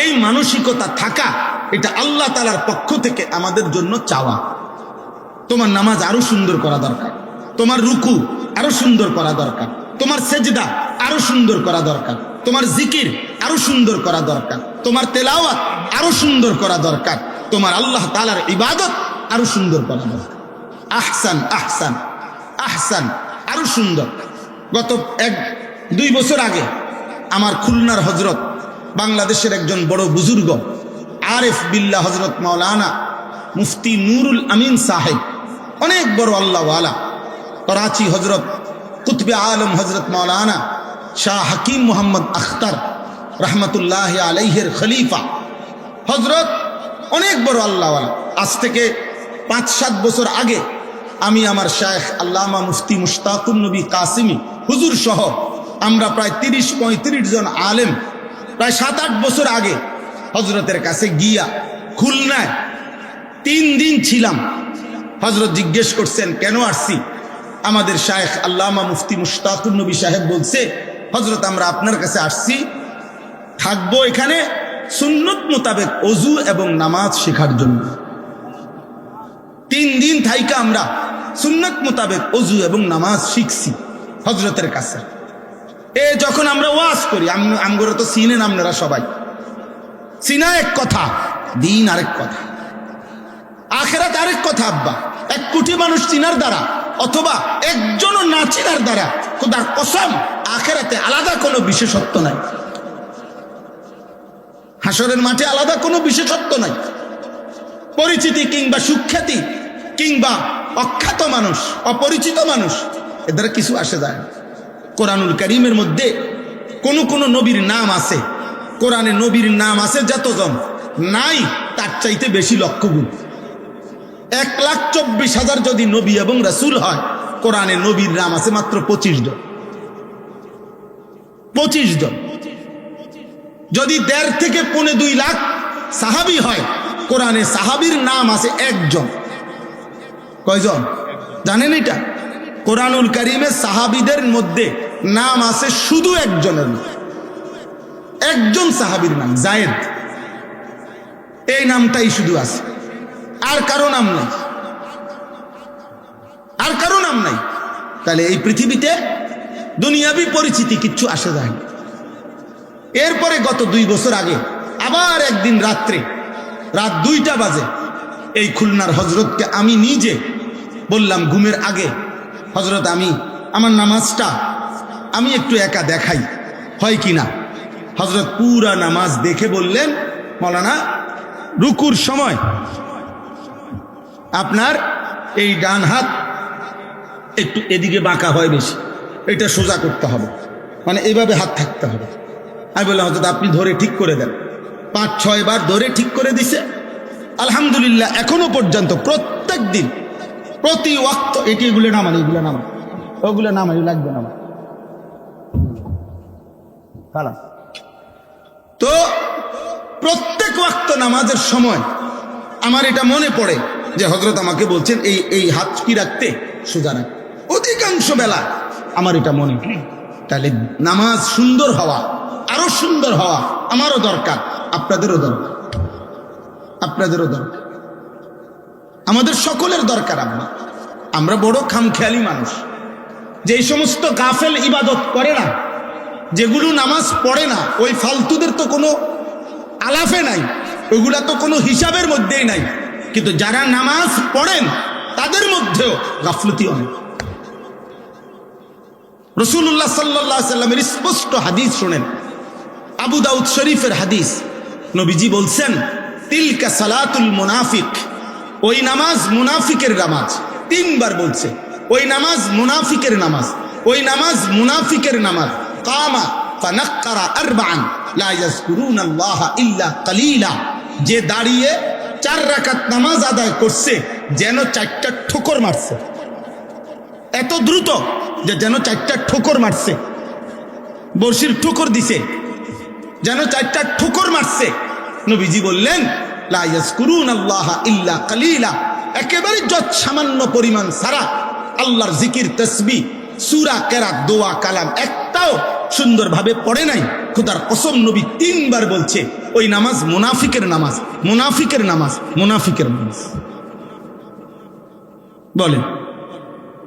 এই মানসিকতা থাকা, এটা আল্লাহ তাআলার পক্ষ থেকে আমাদের জন্য চাওয়া। তোমার নামাজ আরো সুন্দর করা দরকার, তোমার রুকু আরো সুন্দর করা দরকার, তোমার সেজদা আরো সুন্দর করা দরকার, তোমার জিকির আরো সুন্দর করা দরকার, তোমার তেলাওয়াত আরো সুন্দর করা দরকার, তোমার আল্লাহ তাআলার ইবাদত আরো সুন্দর করা দরকার। আহসান আহসান আহসান, আরো সুন্দর। গত 1-2 বছর আগে আমার খুলনার হজরত, বাংলাদেশের একজন বড় বুজুর্গ আরেফ বিল্লাহ হজরত মাওলানা মুফতি নুরুল আমিন সাহেব, অনেক বড় আল্লাহওয়ালা, করাচি হজরত কুতবে আলম হজরত মাওলানা শাহ হাকিম মোহাম্মদ আখতার রহমতুল্লাহ আলাইহের খলিফা হজরত, অনেক বড় আল্লাহওয়ালা। আজ থেকে 5-7 বছর আগে আমি আমার শায়েখ আল্লামা মুফতি মুশতাকুন নবী কাসিমি হুজুর সহ আমরা প্রায় 30-35 জন আলেম প্রায় 7-8 বছর আগে হজরতের কাছে গিয়া খুলনায় 3 দিন ছিলাম। হজরত জিজ্ঞেস করছেন কেন আসছি? আমাদের শায়েখ আল্লামা মুফতি মুশতাকুন নবী সাহেব বলছে, হজরত আমরা আপনার কাছে আসছি, থাকবো এখানে সুন্নত মোতাবেক ওযু এবং নামাজ শেখার জন্য। 3 দিন থাইকা আমরা সুন্নত মোতাবেক ওযু এবং নামাজ শিখছি হজরতের কাছে। যখন আমরা ওয়াজ করি, আমগোরা তো চিনেন আপনারা সবাই, চিনা এক কথা, দিন আরেক কথা, আখেরাত আরেক কথা। আব্বা 1 কোটি মানুষ চিনার দ্বারা অথবা একজনও না চিনার দ্বারা খোদার কসম আখেরাতে আলাদা কোনো বিশেষত্ব নাই, হাসরের মাঠে আলাদা কোনো বিশেষত্ব নাই। পরিচিতি কিংবা সুখ্যাতি কিংবা অখ্যাত মানুষ, অপরিচিত মানুষ, এদের কিছু আসে যায় না। কোরআনুল কারীমের মধ্যে কোন নবীর নাম আছে, কোরআনে নবীর নাম আছে যতজন, নাই তার চাইতে বেশি লক্ষ গুণ। 1,24,000 যদি নবী এবং রাসূল হয়, কোরআনে নবীর নাম আছে মাত্র 25 জন। 25 জন। যদি 1.5 থেকে 2.5 লাখ সাহাবী হয়, কোরআনে সাহাবীর নাম আছে 1 জন। কয়জন জানেন? এটা কোরআনুল কারীমে সাহাবীদের মধ্যে নাম আছে শুধু 1 জনের নাম, 1 জন সাহাবীর নাম যায়েদ, এই নামটাই শুধু আছে, আর কারো নাম নাই, আর কারো নাম নাই। তাহলে এই পৃথিবীতে দুনিয়াবি পরিচিতি কিচ্ছু আসে যায় না। এরপরে গত 2 বছর আগে আবার একদিন রাত 2টা বাজে এই খুলনার হজরতকে আমি নিজে বললাম ঘুমের আগে, হজরত আমি আমার নামাজটা আমি একটু একা দেখাই, হয় কি না? হজরত পুরা নামাজ দেখে বললেন, মৌলানা রুকুর সময় আপনার এই ডান হাত একটু এদিকে বাঁকা হয় বেশি, এটা সোজা করতে হবে, মানে এইভাবে হাত থাকতে হবে। আমি বললাম হজরত আপনি ধরে ঠিক করে দেন। 5-6 বার ধরে ঠিক করে দিছে। আলহামদুলিল্লাহ এখনো পর্যন্ত প্রত্যেক দিন প্রতি ওয়াক্ত এগুলো নামান, ওগুলো নামান লাগবে না। তো প্রত্যেক ওয়াক্ত নামাজের সময় আমার এটা মনে পড়ে যে হযরত আমাকে বলছেন এই হাত কি রাখতে, সোজা রাখতে। অধিকাংশ বেলা আমার এটা মনে পড়ে। তাহলে নামাজ সুন্দর হওয়া, আরো সুন্দর হওয়া আমারও দরকার, আপনাদেরও দরকার, আপনাদেরও দরকার, আমাদের সকলের দরকার। আমরা বড় খামখেয়ালি মানুষ, যে সমস্ত গাফেল ইবাদত করে না, যেগুলো নামাজ পড়ে না, ওই ফালতুদের তো কোনো আলাফে নাই, ওইগুলা তো কোনো হিসাবের মধ্যেই নাই। কিন্তু যারা নামাজ পড়েন তাদের মধ্যেও গাফলতি অনেক। রাসূলুল্লাহ সাল্লাল্লাহু আলাইহি সাল্লামের স্পষ্ট হাদিস শুনেন, আবু দাউদ শরীফের হাদিস। নবীজি বলছেন, তিলকা সালাতুল মুনাফিক, ওই নামাজ মুনাফিকের নামাজ। 3 বার বলছে, ওই নামাজ মুনাফিকের নামাজ, ওই নামাজ মুনাফিকের নামাজ। কামা ফানাক্কারা আরবাআন লা ইয়াযকুরুনাল্লাহা ইল্লা কালিলা, যে দাঁড়িয়ে 4 রাকাত নামাজ আদায় করছে যেন 4টা ঠোকর মারছে, এত দ্রুত যে যেন 4টা ঠোকর মারছে, বর্ষির ঠোকর দিছে যেন 4টা ঠোকর মারছে। নবীজি বললেন লা ইয়াজকুরুনাল্লাহা ইল্লা কালিলা, একেবারে যত সামান্য পরিমাণ ছাড়া আল্লাহর জিকির, তাসবিহ, সূরা, কেরাত, দোয়া, কালাম একটাও সুন্দরভাবে পড়ে নাই। খোদার কসম নবী 3 বার বলছে ওই নামাজ মুনাফিকের নামাজ, মুনাফিকের নামাজ, মুনাফিকের নামাজ। বলেন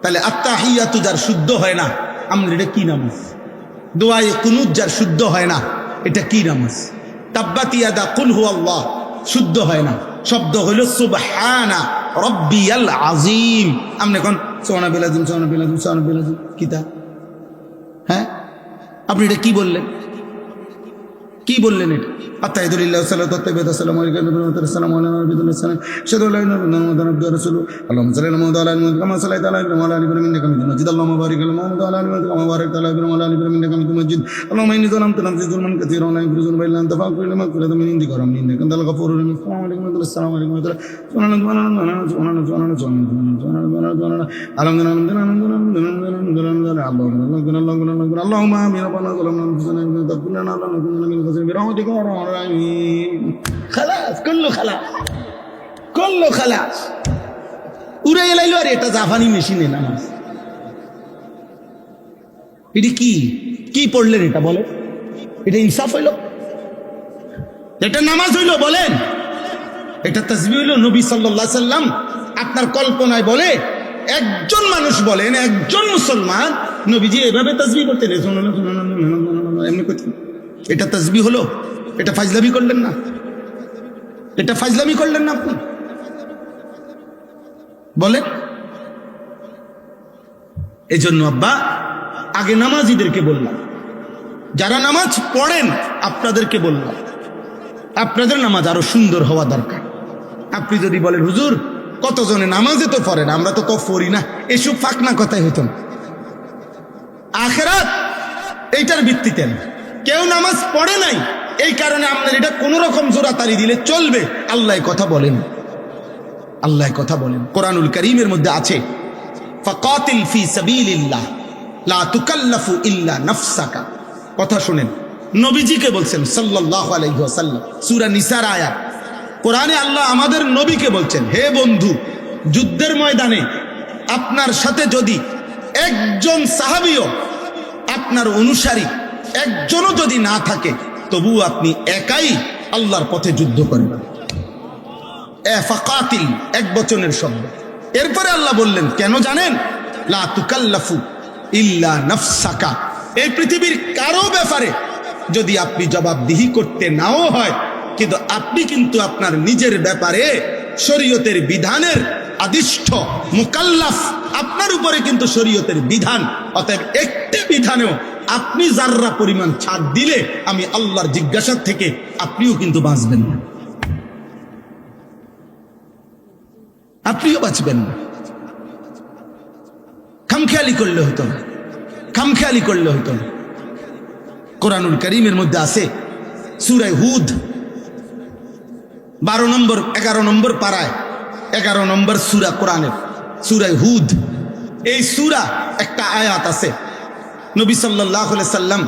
তাহলে আত্তাহিয়াতু যার শুদ্ধ হয় না, আমরা এটা কি নামাজ? দোয়ায়ে কুনুত যার শুদ্ধ হয় না, এটা কি নামাজ? তাব্বাত ইয়াদা কুল হুয়াল্লাহ শুদ্ধ হয় না, শব্দ হইল সুবহানা রব্বিয়াল আযীম। আপনি এখন সোনা বেলাজুম, সোনা বেলাজুম, সোনা বেলাজুম কিতা? হ্যাঁ, আপনি এটা কি বললেন? কি বললেন এটা? আত্তাহিদুলিল্লাহ সাল্লাল্লাহু আলাইহি ওয়া সাল্লাম আলাইহি ওয়া সাল্লাম ওয়া আলাইহি সাল্লাম শাহাদু লা ইলাহা ইল্লাল্লাহ মুহাম্মাদুর রাসূলুল্লাহ আল্লাহুম্মা সাল্লি আলা মুহাম্মাদ ওয়া আলা আলি মুহাম্মাদ কামা সাল্লাইতা আলা ইব্রাহিম ওয়া আলা আলি ইব্রাহিম ইন্নাকা হামিদুম মাজিদ আল্লাহুম্মা বারিক আলা মুহাম্মাদ ওয়া আলা আলি মুহাম্মাদ কামা বারাকতা আলা ইব্রাহিম ওয়া আলা আলি ইব্রাহিম ইন্নাকা হামিদুম মাজিদ আল্লাহুম্মা ইন্নী যালামতু নাফসি যুলমান কাসীরান ওয়া লা ইয়াগফিরু যুনুবা ইল্লা আনতা ফাগফির লিমা কুনতা মিন ইনদিকা রাহমাতান ইন্নাকা আনতাল গফুরুর রহিম। আসসালামু আলাইকুম ওয়া রাহমাতুল্লাহি। খালাস, কুল্লু খালাস, কুল্লু খালাস। উড়ে এলাইলো। আর এটা জাপানি মেশিনে নামাজ। এটি কি কি পড়লেন এটা বলে? এটা ইনসাফ হইল? এটা নামাজ হইল? বলেন এটা তাসবিহ হইল? নবী সাল্লাল্লাহু আলাইহি সাল্লাম আপনার কল্পনায় বলে একজন মানুষ বলেন, একজন মুসলমান নবীজি এভাবে তাসবিহ করতেন, এমনি করতেন। এটা তাসবিহ হলো? এটা ফাজলামি করলেন না? এটা ফাজলামি করলেন না আপনি? বলেন। এই জন্য আব্বা আগে নামাজিদেরকে বললাম, যারা নামাজ পড়েন আপনাদেরকে বললাম, আপনাদের নামাজ আরো সুন্দর হওয়া দরকার। আপনি যদি বলেন হুজুর কতজনে নামাজে তো পড়েন, আমরা তো পড়ি না, এসব ফাঁকনা কথাই হইত না। আখিরাত এইটার ভিত্তিতে না। কেউ নামাজ পড়ে নাই এই কারণে আপনার এটা কোন রকম জোরাতারি দিলে চলবে, আল্লাহ কথা বলেন। আল্লাহ কথা বলেন কোরআনুল কারীমের মধ্যে আছে, ফাকাতিল ফি সাবিলিল্লাহ লা তুকাল্লাফু ইল্লা নাফসাকা। কথা শুনেন, নবীজিকে বলছেন সাল্লাল্লাহু আলাইহি ওয়াসাল্লাম, সূরা নিসার আয়াত। কোরআনে আল্লাহ আমাদের নবীকে বলছেন, হে বন্ধু, যুদ্ধের ময়দানে আপনার সাথে যদি একজন সাহাবীও আপনার অনুসারী একজনও যদি না থাকে, তবু আপনি একাই আল্লাহর পথে যুদ্ধ করেন। ফাকাতিল এক বচনের শব্দ। এরপরে আল্লাহ বললেন কেন জানেন? লা তুকাল্লাফু ইল্লা নাফসাকা। এই পৃথিবীর কারো ব্যাপারে যদি আপনি জবাবদিহি করতে নাও হয়, কিন্তু আপনি কিন্তু আপনার নিজের ব্যাপারে শরীয়তের বিধানের আদিষ্ঠ মুকাল্লাফ, আপনার উপরে কিন্তু শরীয়তের বিধান। অতএব একটি বিধানেও আপনি যাররা পরিমাণ ছাড় দিলে আমি আল্লাহর জিজ্ঞাসা থেকে আপনিও কিন্তু বাঁচবেন না, আপনিও বাঁচবেন না। খামখেয়ালি করলে হতো না, খামখেয়ালি করলে হতো না। কোরআনুল কারীমের মধ্যে আছে সূরা হুদ 12 নম্বর 11 নম্বর পারায় 11 নম্বর সূরা কোরআনের সূরা হুদ। এই সূরা একটা আয়াত আছে, নবী সাল্লাল্লাহু আলাইহি সাল্লাম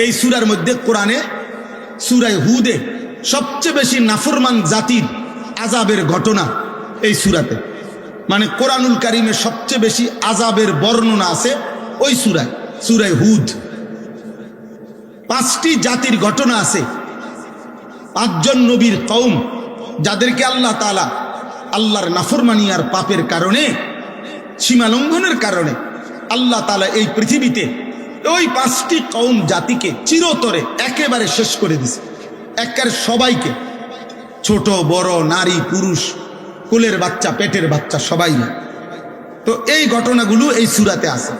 এই সূরার মধ্যে কোরআনে সূরা হুদে সবচেয়ে বেশি নাফরমান জাতির আযাবের ঘটনা এই সূরাতে, মানে কোরআনুল কারীমে সবচেয়ে বেশি আযাবের বর্ণনা আছে ওই সূরায়, সূরা হুদ। 5টি জাতির ঘটনা আছে, 5 জন নবীর কওম যাদেরকে আল্লাহ তাআলা আল্লাহর নাফরমানি আর পাপের কারণে, সীমা লঙ্ঘনের কারণে আল্লাহ তাআলা এই পৃথিবীতে ওই 5টি কওম জাতিকে চিরতরে একেবারে শেষ করে দিয়েছে। একের সবাইকে, ছোট বড় নারী পুরুষ, কোলের বাচ্চা পেটের বাচ্চা সবাই না। তো এই ঘটনাগুলো এই সূরাতে আছে।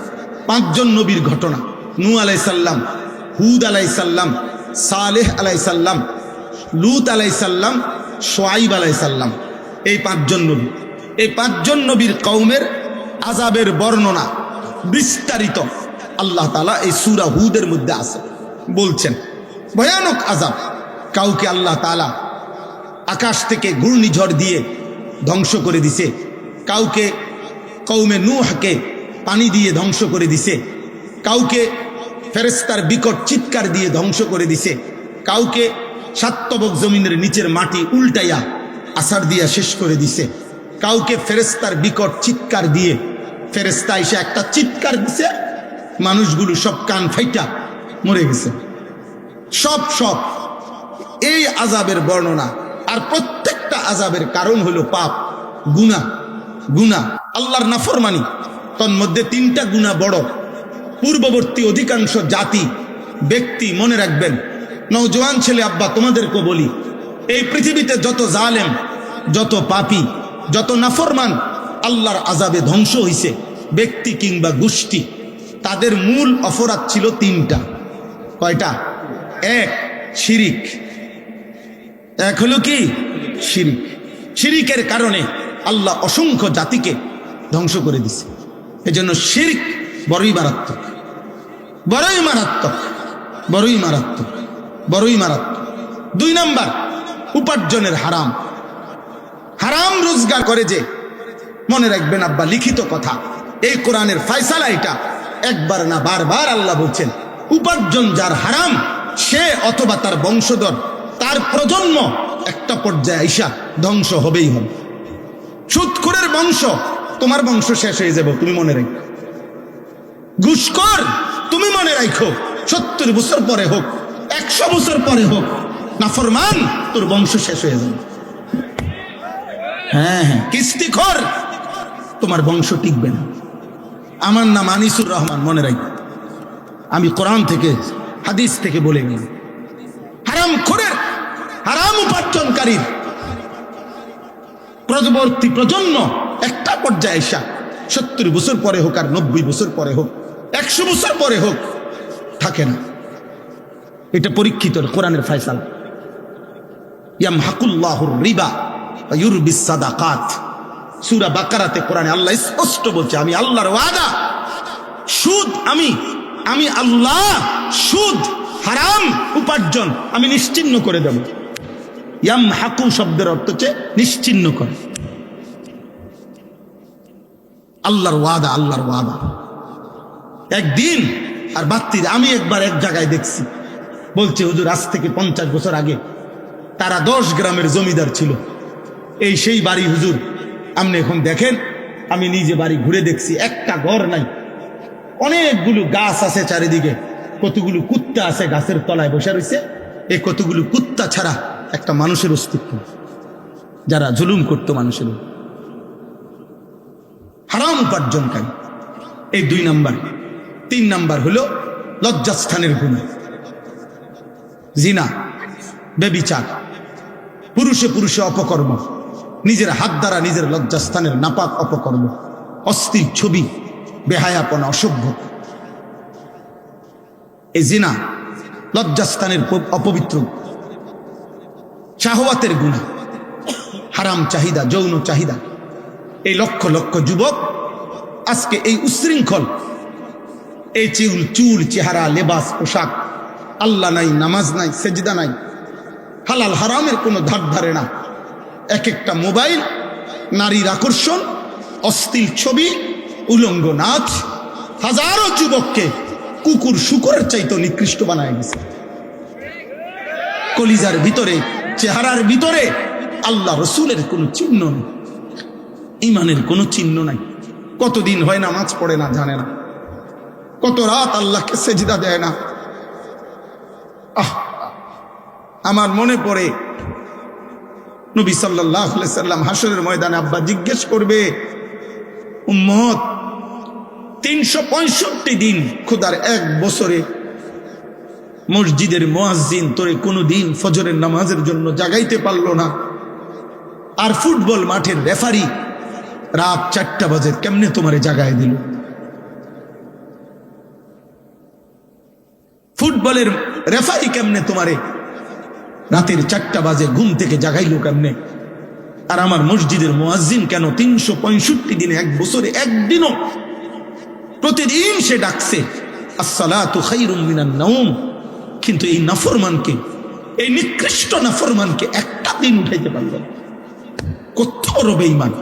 5 জন নবীর ঘটনা, নূহ আলাইহিস সালাম, হুদ আলাইহিস সালাম, সালেহ আলাইহিস সালাম, লূত আলাইহিস সালাম, শুআয়ব আলাইহিস সালাম। এই 5 জন নবী, এই 5 জন নবীর কওমের আযাবের বর্ণনা বিস্তারিত আল্লাহ তাআলা এই সূরা হুদের মধ্যে আছে। বলছেন ভয়ানক আযাব, কাউকে আল্লাহ তাআলা আকাশ থেকে ঘূর্ণিঝড় দিয়ে ধ্বংস করে দিছে, কাউকে কওমে নূহকে পানি দিয়ে ধ্বংস করে দিছে, কাউকে ফেরেশতার বিকট চিৎকার দিয়ে ধ্বংস করে দিছে, কাউকে সাততবক জমিনের নিচের মাটি উল্টাইয়া আছাড় দিয়া শেষ করে দিছে, কাউকে ফেরেশতার বিকট চিৎকার দিয়ে ফেরেশতা এসে একটা চিৎকার দিছে, মানুষগুলো সব কান ফাইটা মরে গেছে। সব এই আযাবের বর্ণনা। আর প্রত্যেকটা আযাবের কারণ হলো পাপ, গুনাহ, আল্লাহর নাফরমানি। তন্মধ্যে 3টা গুনাহ বড়। পূর্ববর্তী অধিকাংশ জাতি ব্যক্তি মনে রাখবেন, নওজোয়ান ছেলে আব্বা তোমাদেরকে বলি, এই পৃথিবীতে যত জালেম, যত পাপী, যত নাফরমান আল্লাহর আযাবে ধ্বংস হইছে ব্যক্তি কিংবা গোষ্ঠী, তাদের মূল অপরাধ ছিল 3টা। কয়টা? 1 শিরিক। 1 হলো কি? শিরিক। শিরিকের কারণে আল্লাহ অসংখ্য জাতিকে ধ্বংস করে দিছে। এজন্য শিরক বড়ই মারাত্মক, বড়ই মারাত্মক, বড়ই মারাত্মক, বড়ই মারাত্মক। 2 নাম্বার, উপার্জনের হারাম। হারাম রোজগার করে যে, মনে রাখবেন আব্বা, লিখিত কথা, এই কোরআনের ফয়সালা এটা, একবার না বারবার আল্লাহ বলছেন, উপার্জন যার হারাম সে অথবা তার বংশধর, তার প্রজন্ম একটা পর্যায়ে আইসা ধ্বংস হবেই হবে। সুদখোরের বংশ, তোমার বংশ শেষ হয়ে যাবে, তুমি মনে রাখো। ঘুষখোর, তুমি মনে রাখো, 70 বছর পরে হোক, 100 বছর পরে হোক, নাফরমান, তোর বংশ শেষ হয়ে যাবে। হ্যাঁ, কিস্তিখোর, তোমার বংশ টিকবে না। আমার নাম আনিসুর রহমান, মনে রাখো, আমি কোরআন থেকে হাদিস থেকে বলে গেলাম। হারামখোরের, হারাম উপার্জনকারীর পরবর্তী প্রজন্ম একটা পর্যায়ে এসা 70 বছর পরে হোক, আর 90 বছর পরে হোক, 100 বছর পরে হোক, থাকে না। এটা পরীক্ষিত কোরআনের ফয়সালা। ইয়ামহাকুল্লাহুর রিবা ওয়া ইউরবিস সাদাকাত। সূরা বাকারাতে কোরআনে আল্লাহ স্পষ্ট বলছে, আমি আল্লাহর ওয়াদা, সুদ আমি আল্লাহ সুদ, হারাম উপার্জন আমি নিশ্চিহ্ন করে দেব। ইয়ামহাকু শব্দের অর্থ হচ্ছে নিশ্চিহ্ন করে। আল্লাহর ওয়াদা, আল্লাহর ওয়াদা। একদিন আর বাত্তির, আমি একবার এক জায়গায় দেখছি, বলছে হুজুর আজ থেকে 50 বছর আগে তারা 10 গ্রামের জমিদার ছিল। এই সেই বাড়ি হুজুর, আপনি এখন দেখেন, আমি নিজে বাড়ি ঘুরে দেখছি, একটা ঘর নাই, অনেকগুলো গাছ আছে চারিদিকে, কতগুলো কুত্তা আছে গাছের তলায় বসে রয়েছে। এই কতগুলো কুত্তা ছাড়া একটা মানুষের অস্তিত্ব, যারা জুলুম করতো মানুষের। হারাম উপার্জনকারী, এই 2 নাম্বার। 3 নাম্বার হলো লজ্জাস্থানের গুনাহ, জিনা, ব্যভিচার, পুরুষে পুরুষে অপকর্ম, নিজের হাত দ্বারা নিজের লজ্জাস্থানের নাপাক অপকর্ম, অস্থির ছবি, বেহায়াপনা, অসভ্য। এই জিনা লজ্জাস্থানের অপবিত্র, শাহওয়াতের গুনাহ, হারাম চাহিদা, যৌন চাহিদা। এই লক্ষ লক্ষ যুবক আজকে এই উশৃঙ্খল, এই চুল, চেহারা, লেবাস, পোশাক, আল্লাহ নাই, নামাজ নাই, সেজদা নাই, হালাল হারামের কোনো ধার ধারে না। এক একটা মোবাইল, নারীর আকর্ষণ, অশ্লীল ছবি, উলঙ্গ নাচ, হাজারো যুবককে কুকুর শুকরের চাইতে নিকৃষ্ট বানায় গেছে। কলিজার ভিতরে, চেহারার ভিতরে আল্লাহ রসুলের কোনো চিহ্ন নেই, ইমানের কোনো চিহ্ন নাই। কতদিন হয় নামাজ পড়ে না, জানে না, কত রাত আল্লাহকে সেজদা দেয় না। আমার মনে পড়ে নবী সাল্লাল্লাহু আলাইহি সাল্লাম হাসরের ময়দানে আব্বা জিজ্ঞেস করবে, উম্মত 365 দিন, খোদার 1 বছরে মসজিদের মুয়াজ্জিন তোরে কোনোদিন ফজরের নামাজের জন্য জাগাইতে পারলো না, আর ফুটবল মাঠের রেফারি রাত 4টা বাজে কেমনে তোমারে জাগায় দিল? ফুটবলের রেফারি কেমনে তোমারে রাতের 4টা বাজে ঘুম থেকে জাগাইলো কেমনে? আর আমার মসজিদের মুয়াজ্জিন কেন 365 দিনে, 1 বছরে একদিনও, প্রতিদিন সে ডাকছে আসসালাতু খায়রুম মিনান নাওম, কিন্তু এই নাফরমানকে এই নিকৃষ্ট নাফরমানকে একটা দিন উঠাইতে পারলেন। কত বড় বেঈমান,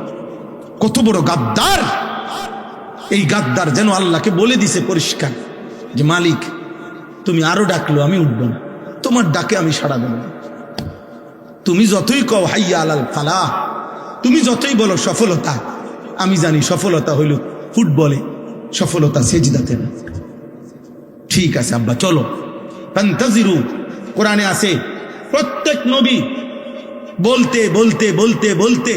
কত বড় গাদ্দার! এই গাদ্দার যেন আল্লাহকে বলে দিছে পরিষ্কার যে মালিক তুমি আরো ডাকলো আমি উঠব না, তোমার ডাকে আমি সাড়া দেব না। তুমি যতই কও হাইয়া আলাল ফালাহ, তুমি যতই বলো সফলতা, আমি জানি সফলতা হইল ফুটবলে, সফলতা সেজদাতে না। ঠিক আছে আব্বা চলো, ফান্তাজিরু কোরআনে আছে প্রত্যেক নবী বলতে বলতে বলতে বলতে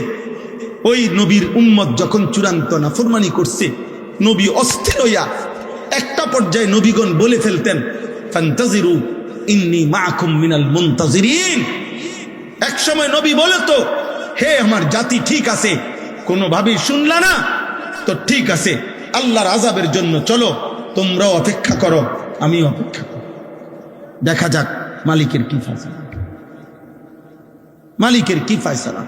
ওই নবীর উম্মত যখন চূড়ান্ত নাফরমানি করছে, নবী অস্থির হইয়া একটা পর্যায়ে নবীগণ বলে ফেলতেন ফান্তাজিরু ইন্নী মাআকুম মিনাল মুনতাজিরিন। এক সময় নবী বলে তো, হে আমার জাতি ঠিক আছে, কোনোভাবেই শুনলা না তো ঠিক আছে, আল্লাহর আযাবের জন্য চলো, তোমরাও অপেক্ষা করো আমি অপেক্ষা করো, দেখা যাক মালিকের কি ফয়সালা, মালিকের কি ফয়সালা।